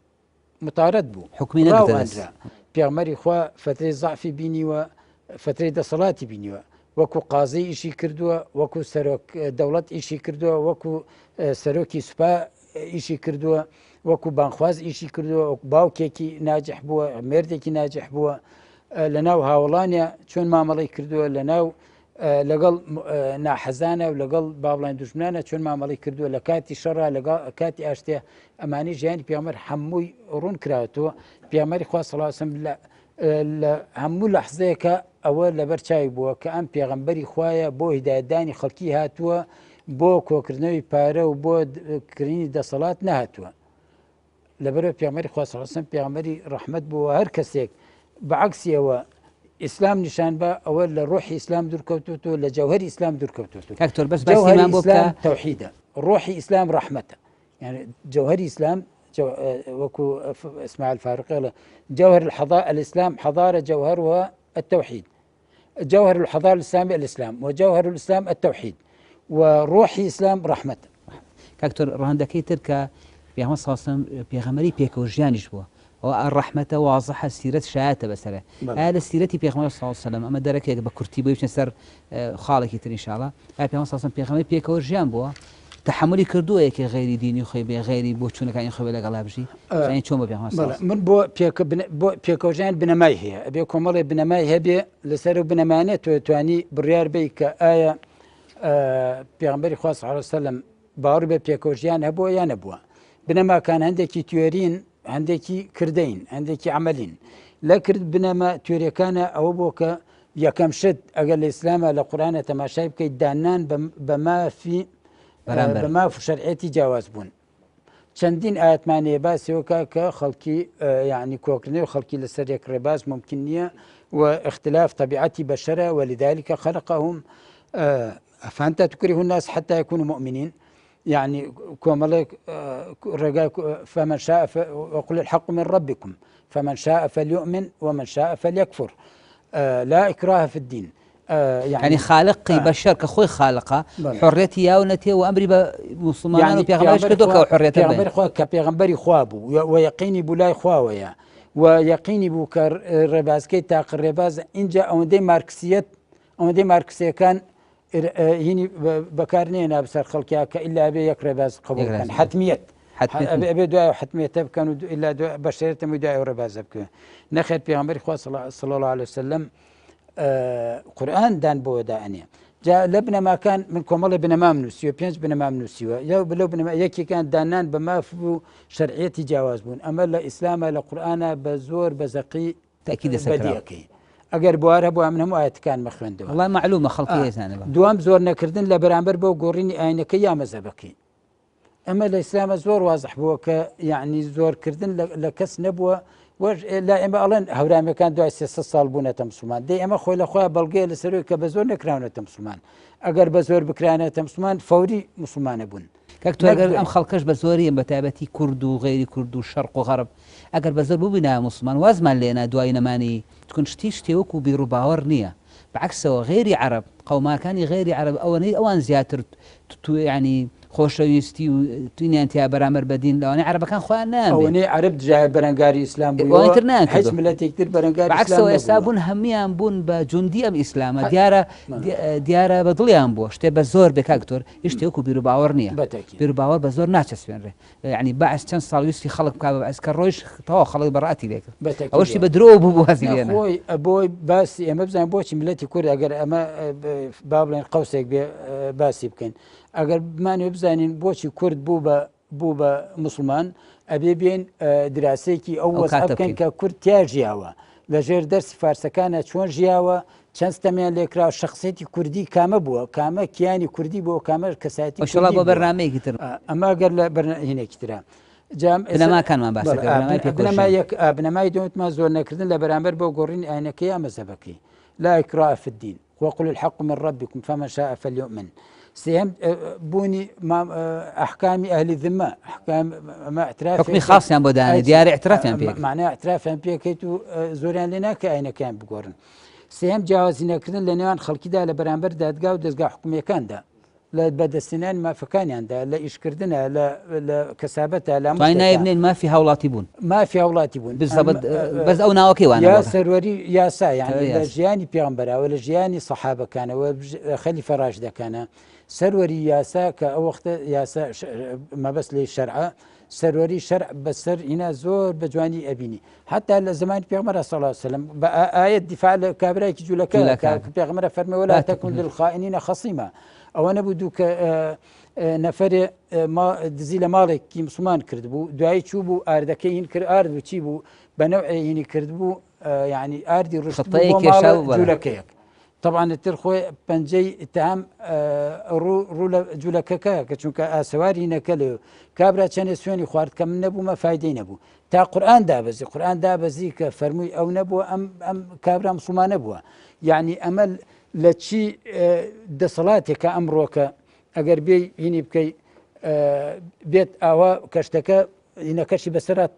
متارەت بوو حکمی نەگرتە پێغمبەری خوا فترەی زعفی بینیوە فترەی دەسەڵاتی بینیوە وەکو قازی ئیشی کردووە وەکو سەرۆک دەوڵەت ئیشی کردووە وەکو سەرۆکی سوپا ئیشی کردووە وەکو بانخواز ئیشی کردووە باوکێکی ناجح بووە مێردێکی ناجح بووە لە ناو هاوڵانە چۆن مامەڵی کردووە لە ناو لەگەڵ ناحەزانە و لەگەڵ باڵان دوژمنانە چۆن مامەڵی کردووە لە کاتی شەڕا لەگەڵ کاتی ئاشتێ ئەمانی ژیانی پێغەمبەر هەمووی ڕوون کراوەتەوە پێغەمبەری خوا صلی الله علیه و سلم لە هەموو لەحزەیەکە ئەوە لەبەر چاوی بووە کە ئەم پێغەمبەری خوایە بۆ هیدایەتدانی خەڵکی هاتووە بۆ کۆکردنەوەی پارە و بۆ کردنی دەسەڵات نەهاتووە لەبەرەوە پێغەمبەری خوا صلی الله علیه و سلم پێغەمبەری ڕەحمەت بووە هەر کەسێک بەعکسی ئەوە ئیسلام نیشان بە ئەوە لە ڕۆحی ئیسلام دوورکەوتوتەوە لە جەوهەری ئیسلام دوورکەوتوتەوە کاکتۆر بەس باسیمان بۆ بکە تەوحیدە ڕۆحی ئیسلام ڕەحمەتە يعني جوهري إسلام وكو اسماعيل الفارقي جوهر الإسلام حضارة جوهرها التوحيد جوهر الحضارة الإسلامية الإسلام وجوهر الإسلام التوحيد وروحي إسلام رحمة كاكتور رهندكي تركا بيغمر صلى الله عليه وسلم بيغمري بيكو جانيش بوا والرحمة واضحة سيرة شاعتة بسرة هذا سيرتي بيغمر صلى الله عليه وسلم أما درك بكرتي بيوش نسر خالك يتر إن شاء الله بيغمر صلى الله عليه وسلم بيغمري بيكو جان بوا تحملی کردووە یەکێ غیری دینی خۆی بێ غیری بۆ چوونەکانی خۆی لەگەڵا بژی چۆن بە پێغەمبەر من بۆ پێکەوژیان بنەمای هەیە ئەبێ کۆمەڵی بنەمای هەبێ لەسەر و بنەمانێت توانی بڕیار بی کە ئایا پێغەمبەری خوا صلی الله علیه و سلم باوەڕ بە پێکەوژیان هەبووە یان نەبووە بنەماکان هەندێکی توێرین هەندێکی کردین هەندێکی عملین لە کرد بنەما توێریەکانە ئەوە بۆ کە یەکەم شت ئەگەر لە ئیسلامە لە قورئانە تەماشای بکەیت دانان بەمافی بەماف شەرعێتی جیاواز بوون چەندین ئاەتمانەیە باسیەوەکە کە خەڵکی یعنی کۆکردنەوە خەڵکی لەسەر یەک ڕێباز ممکن نییە و اختلاف طبیعەتی بەشەرە ولذلك خلقهم أفأنت تكره الناس حتى يكونوا مؤمنين يعني كوملك رجاء فمن شاء وقل الحق من ربكم فمن شاء فليؤمن ومن شاء فليكفر لا إكراه في الدين يعني خالقي بشر كخوي خالقه حريتي ياونتي وامري بمسلمان يعني بيغمبرش كدوك وحريتي بيغمبر خوا كبيغمبري خوابو ويقيني بولاي خواويا ويقيني بو كربازكي تاق الرباز انجا او دي ماركسيه كان هني بكارنينا بسر خلقيا الا ابي يكرباز قبول كان حتميه ابي دعاء حتميه كانوا الا بشريه مدعي ورباز بك نخير بيغمبري خوا صلى الله عليه وسلم قرآن دان بو دانيا جاء لبنا ما كان من كمال بن مامنوسيو بينز بن مامنوسيو يا بلو بن يكي كان دانان بما في شرعية جواز بون أما لا إسلام لا قرآن بزور بزقي تأكيد بديكي أجر بواره بو منهم آيات كان مخوين دوا والله معلومة خلقية ثانية دوام زور نكردن لبرامبر بو قوريني آينك يا مذهبكي أما الإسلام زور واضح بو يعني زور كردن لكس نبوه لا إما ألان هورامي كان دو 6 سال بوونە مسلمان دەی ئەمە خۆی لەخوا بەڵگەیە لەسەرەوەی کە بە زۆر نەکراونەتە مسلمان ئەگەر بە زۆر بکرانێتە مسلمان فەوری مسلمانە بوون کاکتۆر ئەگەر ئەم خەڵکەش بە زۆری بە تایبەتی کورد و غێری کورد و شەرق و غەرب ئەگەر بە زۆر ببینا مسلمان وازمان لێنا دوای نەمانی تکون شتی وەکو بیر و باوەڕ نییە بەعکسەوە غێری عەرب قەوماکانی غێری عەرب ئەوەنەی ئەوان زیاتر ینی خۆشەویستی و توینیان تیا بەرامبەر بەدین لەوانەیە عەرەبەکان خۆیان نایان ئەوەنەی عەرب دژایە بەرەنگاری ئیسلام بووەوە هیچ ملەتێکتر بەرەنگاری ئیسلام نەبووە بەعکسەوە ئێستا هەموویان بوون بە جوندی ئەم ئیسلامە دیارە بە دڵیان بووە شتێ بە زۆر بێ کاکتۆر هیچ شتێ وەکو بیر و باوەڕ نییە بیر و باوەڕ بە زۆر ناچەسپێنرێ یعنی بەعس چەند ساڵ ویستی خەڵک بکا بەعس کە ڕۆیش تەواو خەڵک بەڕاتی لێ کرد ئەوەشی بە درۆ بوو بوازی لێنە بۆی باسی ئێمە بزانین بۆچی ملەتی کورد ئەگەر ئەمە با بڵێن قەوسێک بێ باسی بکەین ئەگەر بمانێ بزانین بۆچی کورد بوو بە مسلمان ئەبێ بێن دراسەیەکی ئەو وەزع بکەین کە کورد تیا ژیاوە لەژێر دەرسی فارسەکانە چۆن ژیاوە چەند ستەمیان لێکرا شخصیەتی کوردی کامە بووە کامە کیانی کوردی بۆ کامە کەسایەتی بۆ بەرنامەیەکی تر ئەمە گەر لە هینێکی ترە بنەماکانمان باس بنەمای دەوتمان زۆر نەکردن لە بەرامبەر بۆ گۆڕینی ئاینەکەی یا مەزهبەکەی لا إكراه في الدين وقل الحق من ربكم فمن شاء فليؤمن سيهم بوني أحكام أهل الذمة أحكام ما اعتراف حكمي خاص يعني بدأنا ديار اعتراف يعني بيك معناه اعتراف يعني بيك كيتو زوران لنا كأين كان بقورن سيهم جوازنا كذا لنيان خلقي ده لبرامبر دادقا ودزقا حكمي كان ده لە بەدەستێنانی مافەکانیاندا لە ئیشکردنە لە کەسابەتە لە نایبنین مافی هاوڵاتی بوون مافی هاوڵاتی بوون بەس ئەو ناوەکەی وانە یا سەروەری یاسا یعنی لە ژیانی پێغەمبەرەوە لە ژیانی سەحابەکانەوە خەلیفە ڕاشدەکانە سەروەری یاسا کە ئەو وەختە یاسا مەبەست لێ شەرعە سەروەری شەرع بەسەر هینا زۆر بە جوانی ئەبینی حتا لە زمانی پێغەمبەر صلی الله علیه وسلم بە ئایەت دیفاع لە کابرایەکی جوولەکە پێغەمبەر فەرمێ ولا تكن للخائنین خصیما ئەوە نەبوو دوو کە نەفەرێ دزی لە ماڵێکی مسلمان کرد بوو دوایی چوو بوو ئاردەکەی هین کرد ئارد بوو چی بوو بە نەوعی هینی کرد بوو یعنی ئاردی ڕشت جوولەکەیەک طبعا تر خۆی پەنجەی اتهام ڕوو لە جوولەکەکە کە چونکە ئاسەواری نەکە لێ کابرا چەندێ سوێنی خوارد کە من نەبوومە فایدەی نەبوو تا قورئان دابەزی قورئان دابەزی کە فەرمووی ئەو نەبووە ئەم کابرا موسڵمانە بووە یعنی ئەمە لە چی دەسەڵاتێکە ئەمڕۆکە ئەگەر بێ هینی بکەی بێت ئاوا کەشتەکە هینەکەشی بەسەرات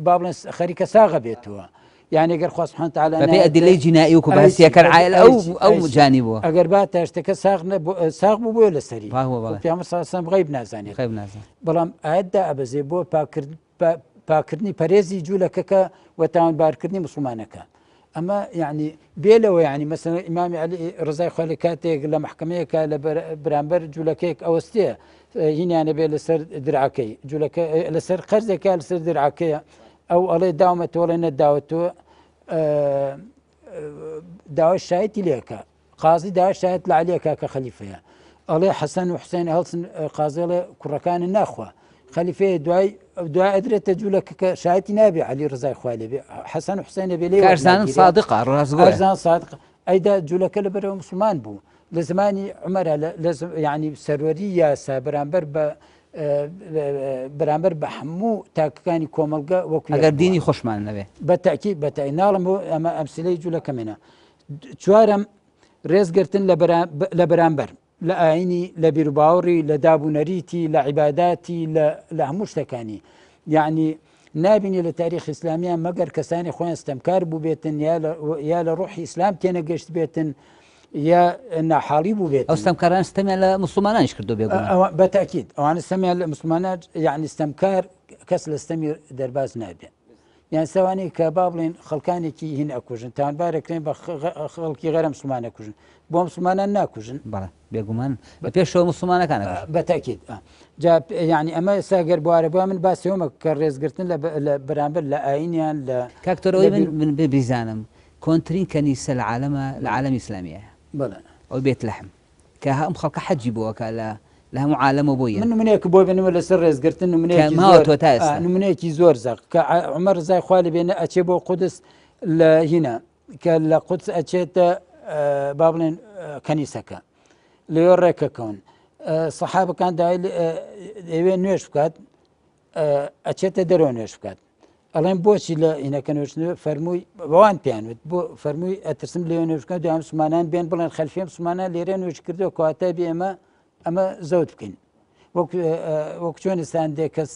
با بڵێن خەریکە ساغە بێتەوە يعني اگر خواست سبحانه وتعالى ببي ادله جنائي وكباسيه كان عائل او جانبه اگر با تاشتك ساغ بو ولا سري فهو في عمر صلى الله عليه وسلم غيب نازاني غيب نازان بلام ادا ابزي بو باكرني باريزي جولك وتعاون باركرني مسلمانك اما يعني بيلو يعني مثلا امام علي رضا خالي كاتيك لمحكمه كلا برامبر جولكيك اوستيه هنا انا بي لسر درعكي جولك لسر قرزك لسر درعكي او الله داومت ولا نداوتو داوى الشاهد ليك قاضي داوى الشاهد لعليك كخليفه الله حسن وحسين هلسن قاضي كركان الناخوه خليفه دعاء ادريت تجولك كشاهد نبي علي رضا خوالي حسن وحسين بلي كارزان صادقه كارزان صادقه ايدا جولك لبرو مسلمان بو لزماني عمر لازم يعني سروريه سابرامبر برامبر بە هەموو تاکەکانی کۆمەلگا وەکو ئەگەر دینی خۆشمان نەبێ بەتاکید ناڵم ئەمە ئەمسلەی جوولەکە منە چوارەم ڕێزگرتن لە بەرامبەر لە ئاینی لە بیرروباوەڕی لە دابوونەریتی لە عیباداتی لە هەموو شتەکانی یعنی نابینی لە تاریخ ئیسلامیان مەگەر کەسانی خۆیان ستەمکار بوو بێتن یا لە ڕوحی ئیسلام تێنەگەشت بێتن یا ناحاڵی بوو بێت ئەو ستەمکاران ستەمیان لە مسلمانانیش کردو بێگومان بەتاکید ئەوانە ستەمیان لە مسلمانان یعنی ستەمکار کەس لە ستەمی دەرباز نابێت یان سەوانەی کە با بڵێن خەڵکانێکی هین ئەکوژن تاوانبارەکرێن بە خەڵکی غەرە مسلمان ئەکوژن بۆ مسلمانان ناکوژن بەڵێ بێگومان بە پێشەوە مسلمانەکان بەتاکید یعنی ئەمە ساگەر بوارە بۆ من باسیەوەمە کە ڕێزگرتن لە بەرامبەر لە ئاینیان لە کاکتۆرەوەی من ببیزانم کۆنترین کەنیسە لە عالەمی ئیسلامیە ئەو بێت لەحم کە ئەم خەڵکە حەجی بووە کە لە هەموو عالەمە بۆیە من نمونەیەک بۆ بێنەوە لەسەر ڕێزگرتن نمونەیەکی زۆر زەق کە عومەر ڕزای خوا لەبێنە ئەچێ بۆ قودس لە هینە کە لە قودس ئەچێتە با بڵێن کەنیسەکە لەوێ ڕێکەکەون سەحابەکان دەوێ نوێژ بکات ئەچێتە دەرەوە نوێژ بکات ئەڵێن بۆچی لە هینەکە نوێژنەوە فەرمووی بەوان پیانوت بۆ فەرمووی ئەترسم لێوێ نوێژکە دوام مسلمانان بێن بڵێن خەلفێ مسلمانان لێرە نوێژ کردەوە کەواتە بێ ئەمە زەوت بکەین وەک چۆن ئێستان دێ کەس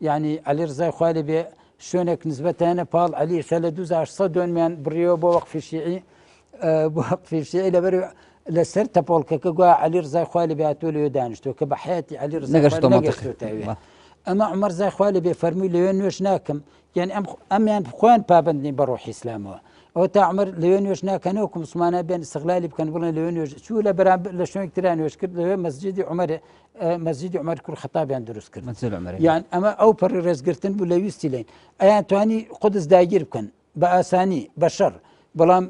یعنی عەلی ڕزای خوا لێبێ شوێنێک نسبەتەنە پاڵ عەلی شە لە 2800 دوێنمیان بڕیەوە بۆ وەقفی شیعی لەبەر لەسەر تەپۆڵکەکە گویا عەلی ڕزای خوا لێبێ هاتووە لەوێ دانیشتووە کە بە حیاتی عەلی ڕزای خوا نەگەشتووە ئەمە عومەر ڕزای خوا لێبێ فەرمووی لەوێ نوێژ ناکەم یعنی ئەمیان خۆیان پابەندنی بە ڕۆحی ئیسلامەوە ئەوە تا عومەر لەوێ نوێژ ناکەنەوە کە موسڵمانان بێن استیغلالی بکەن بڵێن لەوێ نوێژ چوو لە شوێنێک ترا نوێژ کرد لەوێ مەسجیدی عومەر کوڕ خەتابیان دروست کرد یان ئەمە ئەو پەڕی ڕێزگرتن بوو لە ویستی لێن ئەیان توانی قودس داگیر بکەن بە ئاسانی بە شەڕ بەڵام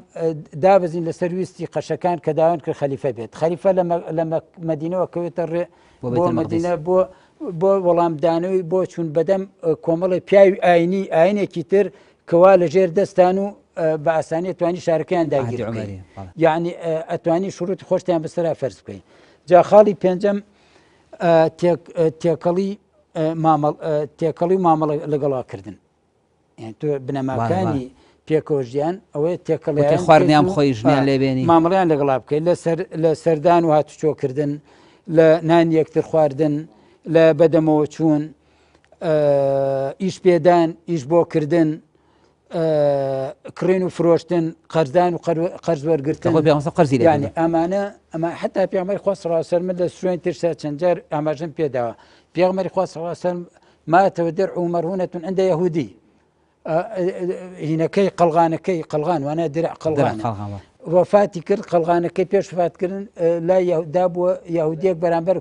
دابەزین لەسەر ویستی قەشەکان کە داوان کرد خەلیفە بێت خەلیفە لە مەدینەوە کەوێتە ڕێ بۆ مەدینە بۆ وەڵامدانەوەی بۆ چوون بەدەم کۆمەڵی پیاوی ئاینێکی تر کەوا لەژێر دەستان و بە ئاسانی توانی شارەکەیان داگیر بکەین یعنی ئەتوانی شروعی خۆشتیان بەسەرا فەرز بکەین جا خاڵی پێنجەم تێکەڵی مامەڵە لەگەڵاکردن تۆ بنەماکانی پێکەوە ژیان ئەوەیە تێکەڵیان خواردنیان خۆی ژنیان لێبێنی مامەڵیان لەگەڵا بکەین لە سەردان و هاتوچۆکردن لە نانی یەکتر خواردن لە بەدەمەوە چوون ئیش پێدان ئیش بۆ کردن کڕین و فرۆشتن قەرزدان و قەرز وەرگرتن قەرزی يعني ئەمە حتا پێغمبەری خوا صلی الله علیه و سلم لە سوێن ترسا چەند جار ئاماژەم پێداوە پێغمبەری خوا صلی الله علیه و سلم ماتەوە درع مرهونة عند يهودي هینەکەی قەڵغان وانە درع قەڵغان وفاتی کرد قەڵغانەکەی پێش وفاتکردن لای یەهودا بووە یەهودیەک بەرامبەر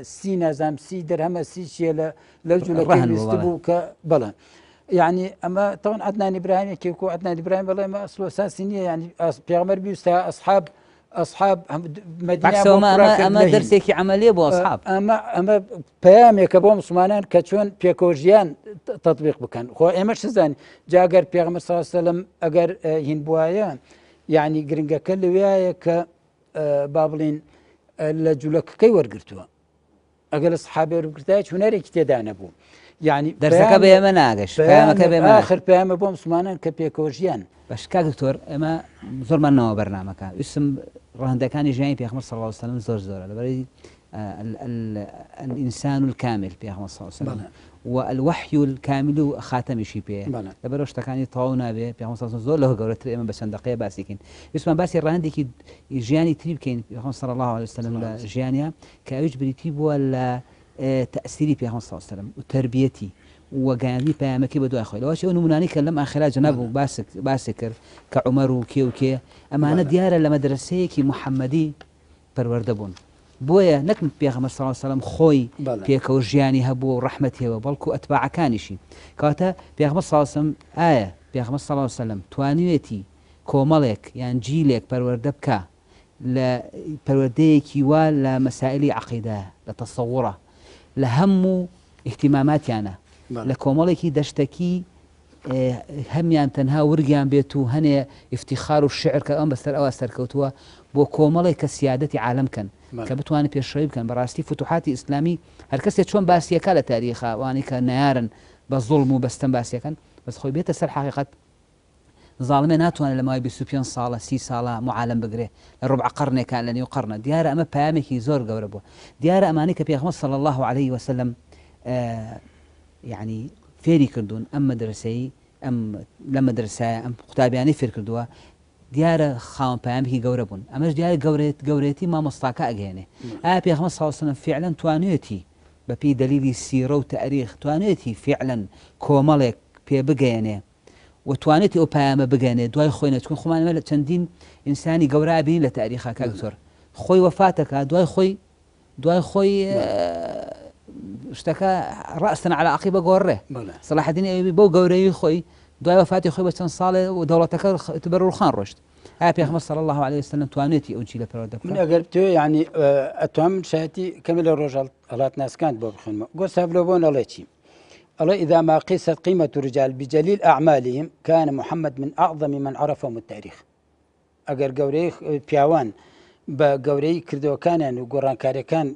30 درهمە 30 لەو جوولەکەی ویست بوو کە بەڵێ يعني اما طبعا عدنان ابراهيم كيكو عدنان ابراهيم والله ما اصله اساسي يعني بيغمر بيوستا اصحاب مدينه اما درسك عمليه بو اصحاب اما بيامك ابو مسلمان كتشون بيكوجيان تطبيق بكن خو امش زاني جاگر بيغمر صلى الله عليه وسلم اگر هين بوايا يعني جرينجا كل ويايا ك بابلين لجلك كي ورغرتوا اگر اصحابي ورغرتاي هنري كتدان ابو يعني درسك بيما ناقش فهمك بيما اخر بيام بو مسلمان كبيكوجيان باش كا دكتور اما زور منو برنامجك اسم رهندكاني جاي في صلى الله عليه وسلم زور لبري الانسان الكامل في صلى الله عليه وسلم والوحي الكامل خاتم شي بيه لبروش تكاني طاونا به في صلى الله عليه وسلم زور له قولت اما بس دقيقه باسكين اسمه باسي رهندك جياني تريب كاين في صلى الله عليه وسلم جيانيا كايجبري تيب ولا تأثيري في صلى الله عليه وسلم وتربيتي وقاني بامكي بدو اخوي لو شيء نموناني كلم اخر جناب باسكر كعمر وكي اما انا ديار لمدرسه كي محمدي پروردبون بويا نكم بيغمبر صلى الله عليه وسلم خوي بيكو جياني هبو رحمتي وبلكو اتباع كانشي كاتا بيغمبر صلى الله عليه وسلم بيغمبر صلى الله عليه وسلم توانيتي كوملك يعني جيلك پروردبكا لا پرورديكي ولا مسائل عقيده لتصوره لهم اهتماماتي انا لكومالكي دشتكي هم تنها ورقيان بيتو هني افتخار الشعر كأن بستر أو استركوتوا بو كومالك سيادتي عالم كان كبتواني بيشرب كان براستي فتوحاتي إسلامي هالكسية شون باسية كالا تاريخا واني كان نيارا بالظلم وبستن باسية كان بس خوي بيت السر حقيقة ظالمين هاتوانا لما يبي سوبيان صالة 6 صالة معالم بقري لربع قرن كان لن يقرن ديار أما بامكي زور قوربو ديار أمانيك بيغمص صلى الله عليه وسلم يعني فيري كردون أم مدرسي أم لما درسا أم قطابياني فير كردوا ديار خام بامكي قوربون أماش ديار قوريتي ما مصطاكا أجهني بيغمص صلى الله عليه وسلم فعلا توانيتي ببي دليل السيرة وتاريخ توانيتي فعلا كومالك بي بقيني وتوانيتي او بياما بقاني دواي خوينا تكون خمان مالا تندين انساني قورا بين لتاريخها كاكتور خوي وفاتك دواي خوي اشتكى رأسا على عقيبة قوره صلاح الدين ايوبي بو قوري خوي دواي وفاتي خوي بس صالة ودولتك تبرر الخان رشد بيغمبر صلى الله عليه وسلم توانيتي اوجي لبرودك من اقربتو يعني اتوام شاتي كامل الرجال الات ناس كانت بو بخدمه قول سافلوبون الله الله إذا ما قيست قيمة الرجال بجليل أعمالهم كان محمد من أعظم من عرفهم التاريخ أجر جوري بياوان بجوري كردو كان يعني قران كاري كان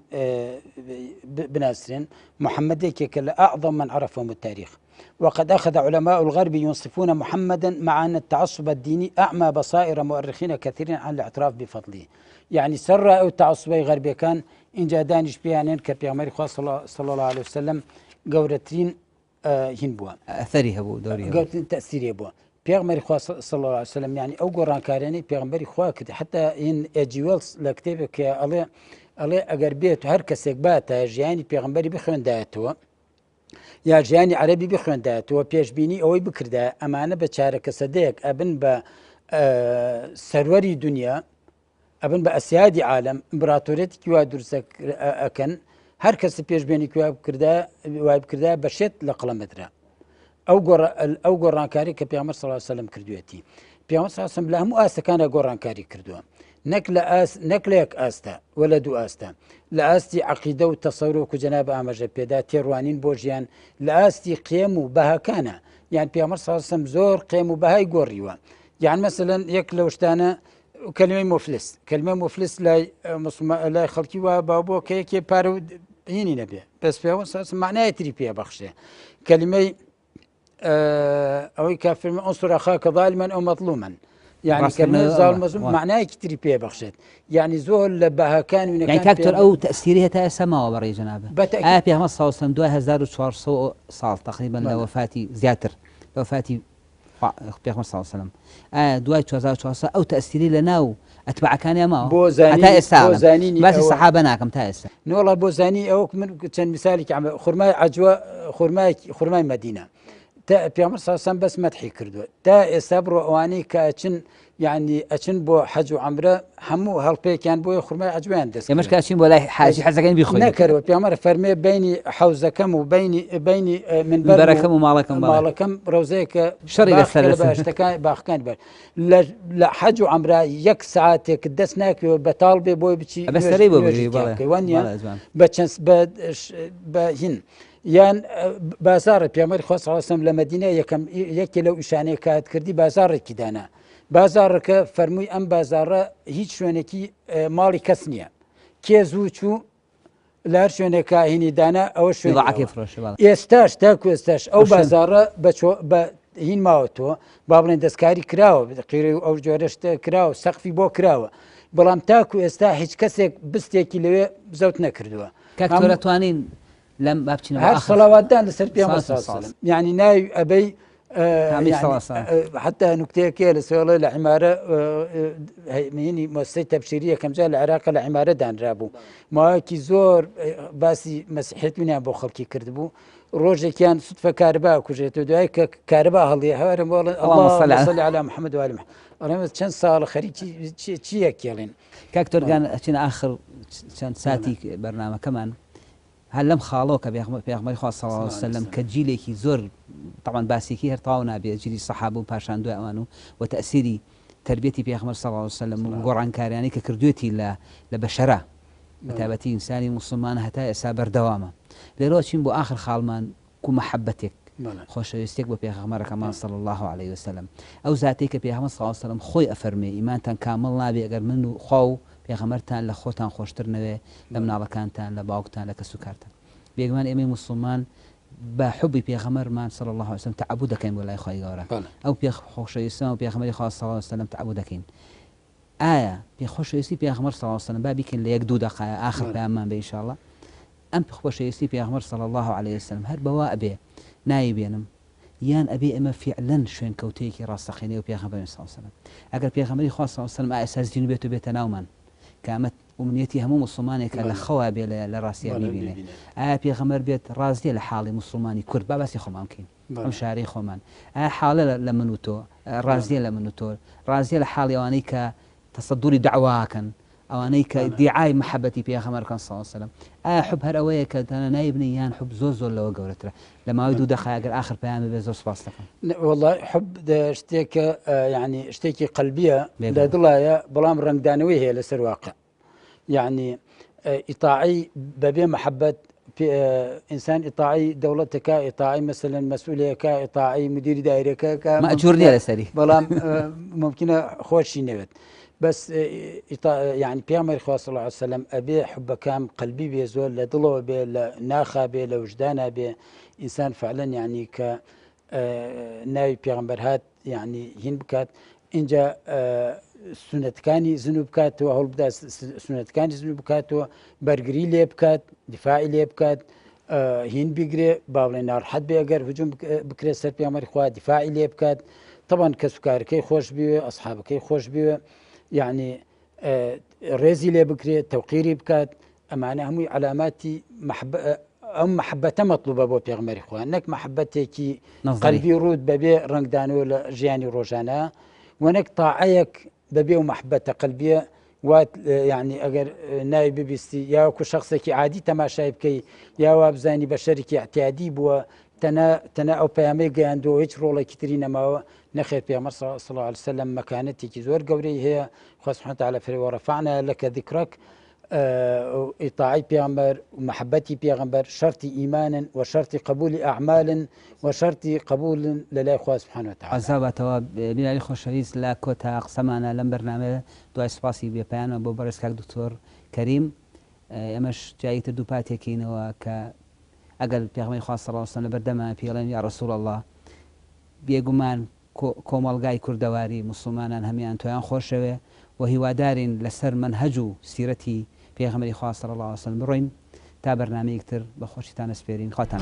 بناسرين محمد كلا أعظم من عرفهم التاريخ وقد أخذ علماء الغرب ينصفون محمدا مع أن التعصب الديني أعمى بصائر مؤرخين كثيرين عن الاعتراف بفضله يعني سر أو التعصب الغربي كان إن جادانش بيانين كبيغمبر صلى الله عليه وسلم قورتين هين بوا اثري هبو دوري قورتين تاثيري بوا بيغمبر صلى الله عليه وسلم يعني او قران كاراني بيغمبر خوا كده حتى ان اجيولز لكتبك الله اگر بيت هر كسك بات جاني بيغمبر بخوين داتو يا جاني عربي بخوين داتو بيش بيني او بكردا امانه بچارك صديق ابن ب سروري دنيا ابن باسيادي عالم امبراطوريتك وادرسك اكن هر کس پیش بینی که واب کرده بشت لقلمتره او قرانکاری که پیامبر صلی الله علیه و سلم کردویتی پیامبر صلی الله علیه و سلم لهم آسته کان قرانکاری کردوه نکل یک آسته ولا دو آسته لآستی عقیده و تصور و جناب آماجه پیدا تیروانین بوجیان لآستی قیم و بها کانه يعني پیامبر صلی الله علیه و سلم زور قیم و بهای گوریوه يعني مثلا یک لوشتانه كلمة مفلس لا خلقي وبابو كي بارو هيني نبي بس في أساس معناه تريبيا بخشة كلمة أو كافر من أنصر أخاك ظالما أو مظلوما يعني كلمة ظالم معناه تريبيا بخشة يعني زول بها كان يعني كاكتر أو تأثيرها تأسما وبري جنابه في هم الصوص دوها 1400 صال تقريبا لوفاتي زياتر لوفاتي پێغەمبەر صلی الله علیه وسلم دوای 2014 ئەو تەسیری لە ناو ئەتباعەکانی ئەماوە بۆ زانی هەتا ئێستا بۆ زانینی باسی ئەوە. سەحابە ناکەم تا ئێستا نۆڵە بۆ زانی ئەوە من چەند مثالێکی عەمە خورمای عەجوە خورمای مەدینە پێغەمبەر صلی الله علیه وسلم بەس مەدحی کردووە تا ئێستا بڕۆ ئەوانەی کە ئەچن یعنی ئەچن بۆ حەج و عەمرە هەموو هەڵپێکیان بۆیە خورمای عەجوەیان دەست ئێمەش کاچین بۆ لای حاجی حەزەکەین بیخۆین نەکەرەوە پێغەمبەر فەرمێ بینی حەوزەکەم و بینی منبەرەکەم و ماڵەکەم ڕەوزەیەکە شەڕی لەسەر باشتەکان باخەکان بەر لە حەج و عەمرە یەک ساعتێک دەست ناکەوە بەتاڵ بێ بۆی بچی بەسەرەی بۆ بژی بە هین یان بازارە پێغەمبەری خوا صلی الله علیه و سلم لە مەدینە یەکێ لەو ئیشانەیە کات کردی بازارێکی دانا بازارەکە فەرمووی ئەم بازارە هیچ شوێنێکی ماڵی کەس نییە کێ زوو چوو لە هەر شوێنێکە هینی دانا ئەوە شوێنی ئێستاش تاکو ئێستاش ئەو بازارە بە هین ماوەتەوە با بڵێن دەستکاری کراوە قیرە ئەو جۆرەشتە کراوە سەقفی بۆ کراوە بەڵام تاکو ئێستا هیچ کەسێک بستێکی لەوێ زەوت نەکردووە کاکتۆرەتوانین لەم بابچینەوە هەر سەڵاواتدان لەسەر پێغەمبەر صلی الله علیه وسلم یعنی ناوی ئەبەی حتى نکتەیەکێ لە سوێڵە لە عیمارە هینی مۆسسەی تەبشیری یەکەمجار لە عێراقا لە عیمارە دانرا بوو ماوەیەکی زۆر باسی مەسیحێتیان بۆ خەڵکی کردبوو ڕۆژێکیان سوتفە کارەبا کوژێتەوە دوای کە کارەبا هەڵی هەوارم اللهم صل على محمد و آل محمد ئەڵێمە چەند ساڵە خەریکی چیەکێڵین کاکتۆرگان ئەچین ئاخر چەند ساتی بەرنامەکەمان هەر لەم خاڵەوە کە پێغەمبەری خوا صلی الله علیه وسلم کە جیلێکی زۆر طبعا باسێکی هەر تەواو نابێت جیلی سەحابە و پاشان دوای ئەوان و تەئسیری تربیەتی پێغەمبەر صلی الله علیه وسلم و گۆڕانکاریانەی کە کردوێتی لە بەشەرە بەتایبەتی ئینسانی موسڵمان هەتا ئێستا بەردەوامە لێرەوە چین بۆ ئاخر خاڵمان و محەبەتێک خۆشەویستێک بۆ پێغەمبەرەکەمان صلی الله علیه وسلم ئەو زاتەی کە پێغەمبەر صلی الله علیه وسلم خۆی ئەفەرمێ ئیمانتان کامڵ نابێ ئەگەر من و خوا و پێغەمبەرتان لە خۆتان خۆشتر نەوێ لە مناڵەکانتان لە باوکتان لە کەس و کارتان بێگومان ئێمەی موسڵمان بە حوبی پێغەمبەرمان صلی الله علیه وسلم تعبود دەکەین بۆ لای خوای گەورە ئەو خۆشەویستیمان و پێغەمبەری خوا صلی الله علیه وسلم تعبود دەکەین ئایا خۆشەویستی پێغەمبەر صلی الله علیه وسلم با بیکەین لە 1-2 دقیقە ئاخر پەیاممان بێ ئینشاءالله ئەم خۆشەویستی پێغەمبەر صلی الله علیه وسلم هەر بەوا ئەبێ نایبێنم یان ئەبێ ئەمە فعلەن شوێن کەوتەیەکی ڕاستەقینەی و پێغەمبەر صلی الله علیه وسلم ئەگەر پێغەمبەری خوا صلی الله علیه وسلم ئاساس دین بێت و بێتە ناومان کامەت ومنیەتی هەموو مسلمانێکە لە خەوا بێ لە ڕاستیە بیبینێ ئایا پێغەمبەر بێت ڕازیە لە حاڵی مسلمانی کورد با باسی خۆمان بکەین ئەم شارەی خۆمان ئایا حاڵە لە من و تۆ ڕازیە لە من و تۆ ڕازیە لە حاڵی ئەوانەی کە تەسەدوری دەعواکەن ئەوانەی کە دیعای محەبەتی پێغەمبەرەکان صلی الله علیه وسلم ئایا حوب هەر ئەوەیە کە تەنها نایبنی یان حوب زۆر لەوە گەورەترە لە ماوەی 2 دقیقە ئەگەر آخر پەیامێ بێ زۆر سپاس دەکەم والله حوب شتێکە یعنی شتێکی قەلبیە لە دڵایە بەڵام ڕنگدانەوەی هەیە لەسەر واقع يعني إطاعي ببي محبة إنسان إطاعي دولتك إطاعي مثلا مسؤولية إطاعي مدير دائرة مأجور لي على سري بلام ممكن خوش نبت بس يعني بيامر خوا صلى الله عليه وسلم أبي حب كام قلبي بيزول لدلو بي لناخا بي لوجدانا بي إنسان فعلا يعني ك ناوي بيغمبر هات يعني هين بكات إنجا سنتكاني زنوب كات وهول بدا سنتكاني زنوب كات برجري لي بكات دفاعي لي بكات هين بيجري باولي نار حد بيجر هجوم بكري سر بيامر خوا دفاعي لي بكات طبعا كسكار كي خوش بيه اصحابه كي خوش بيه يعني ريزي لي بكري توقيري بكات امانه هم علاماتي محبة مطلوبة بو بيغمر خوا انك محبتك قلبي رود ببي رنگ دانو جياني روجانا ونك طاعيك ببي ومحبة قلبية وات يعني أجر نايب بيستي يا كل شخصك عادي تماشى بكي يا وابزاني بشرك اعتيادي بو تنا أو بيامي عنده هيك رولا كتيرين ما نخير بيامر صلى الله عليه وسلم مكانتك زور قوري هي خاص سبحانه وتعالى في ورفعنا لك ذكرك إطاعي بيغمبر ومحبتي بيغمبر شرط إيمانا وشرط قبول أعمال وشرط قبول لله خواه سبحانه وتعالى عزابة تواب بنالي خوشويس لا كوتا أقسمنا لم برنامج دو اسباسي بيبان أبو برسكاك دكتور كريم يمش جاي تردو باتيكين وك أقل بيغمبر خواه صلى الله عليه وسلم بردما بيغلين يا رسول الله بيقومان كومالغاي كردواري مسلمان هميان تويان خوشوه وهوادار لسر منهجو سيرتي پێغەمبەری خوا صلی الله علیه و سلم بڕۆین تا بەرنامەیەکتر بە خۆشیتان ئەسپێرین خواتان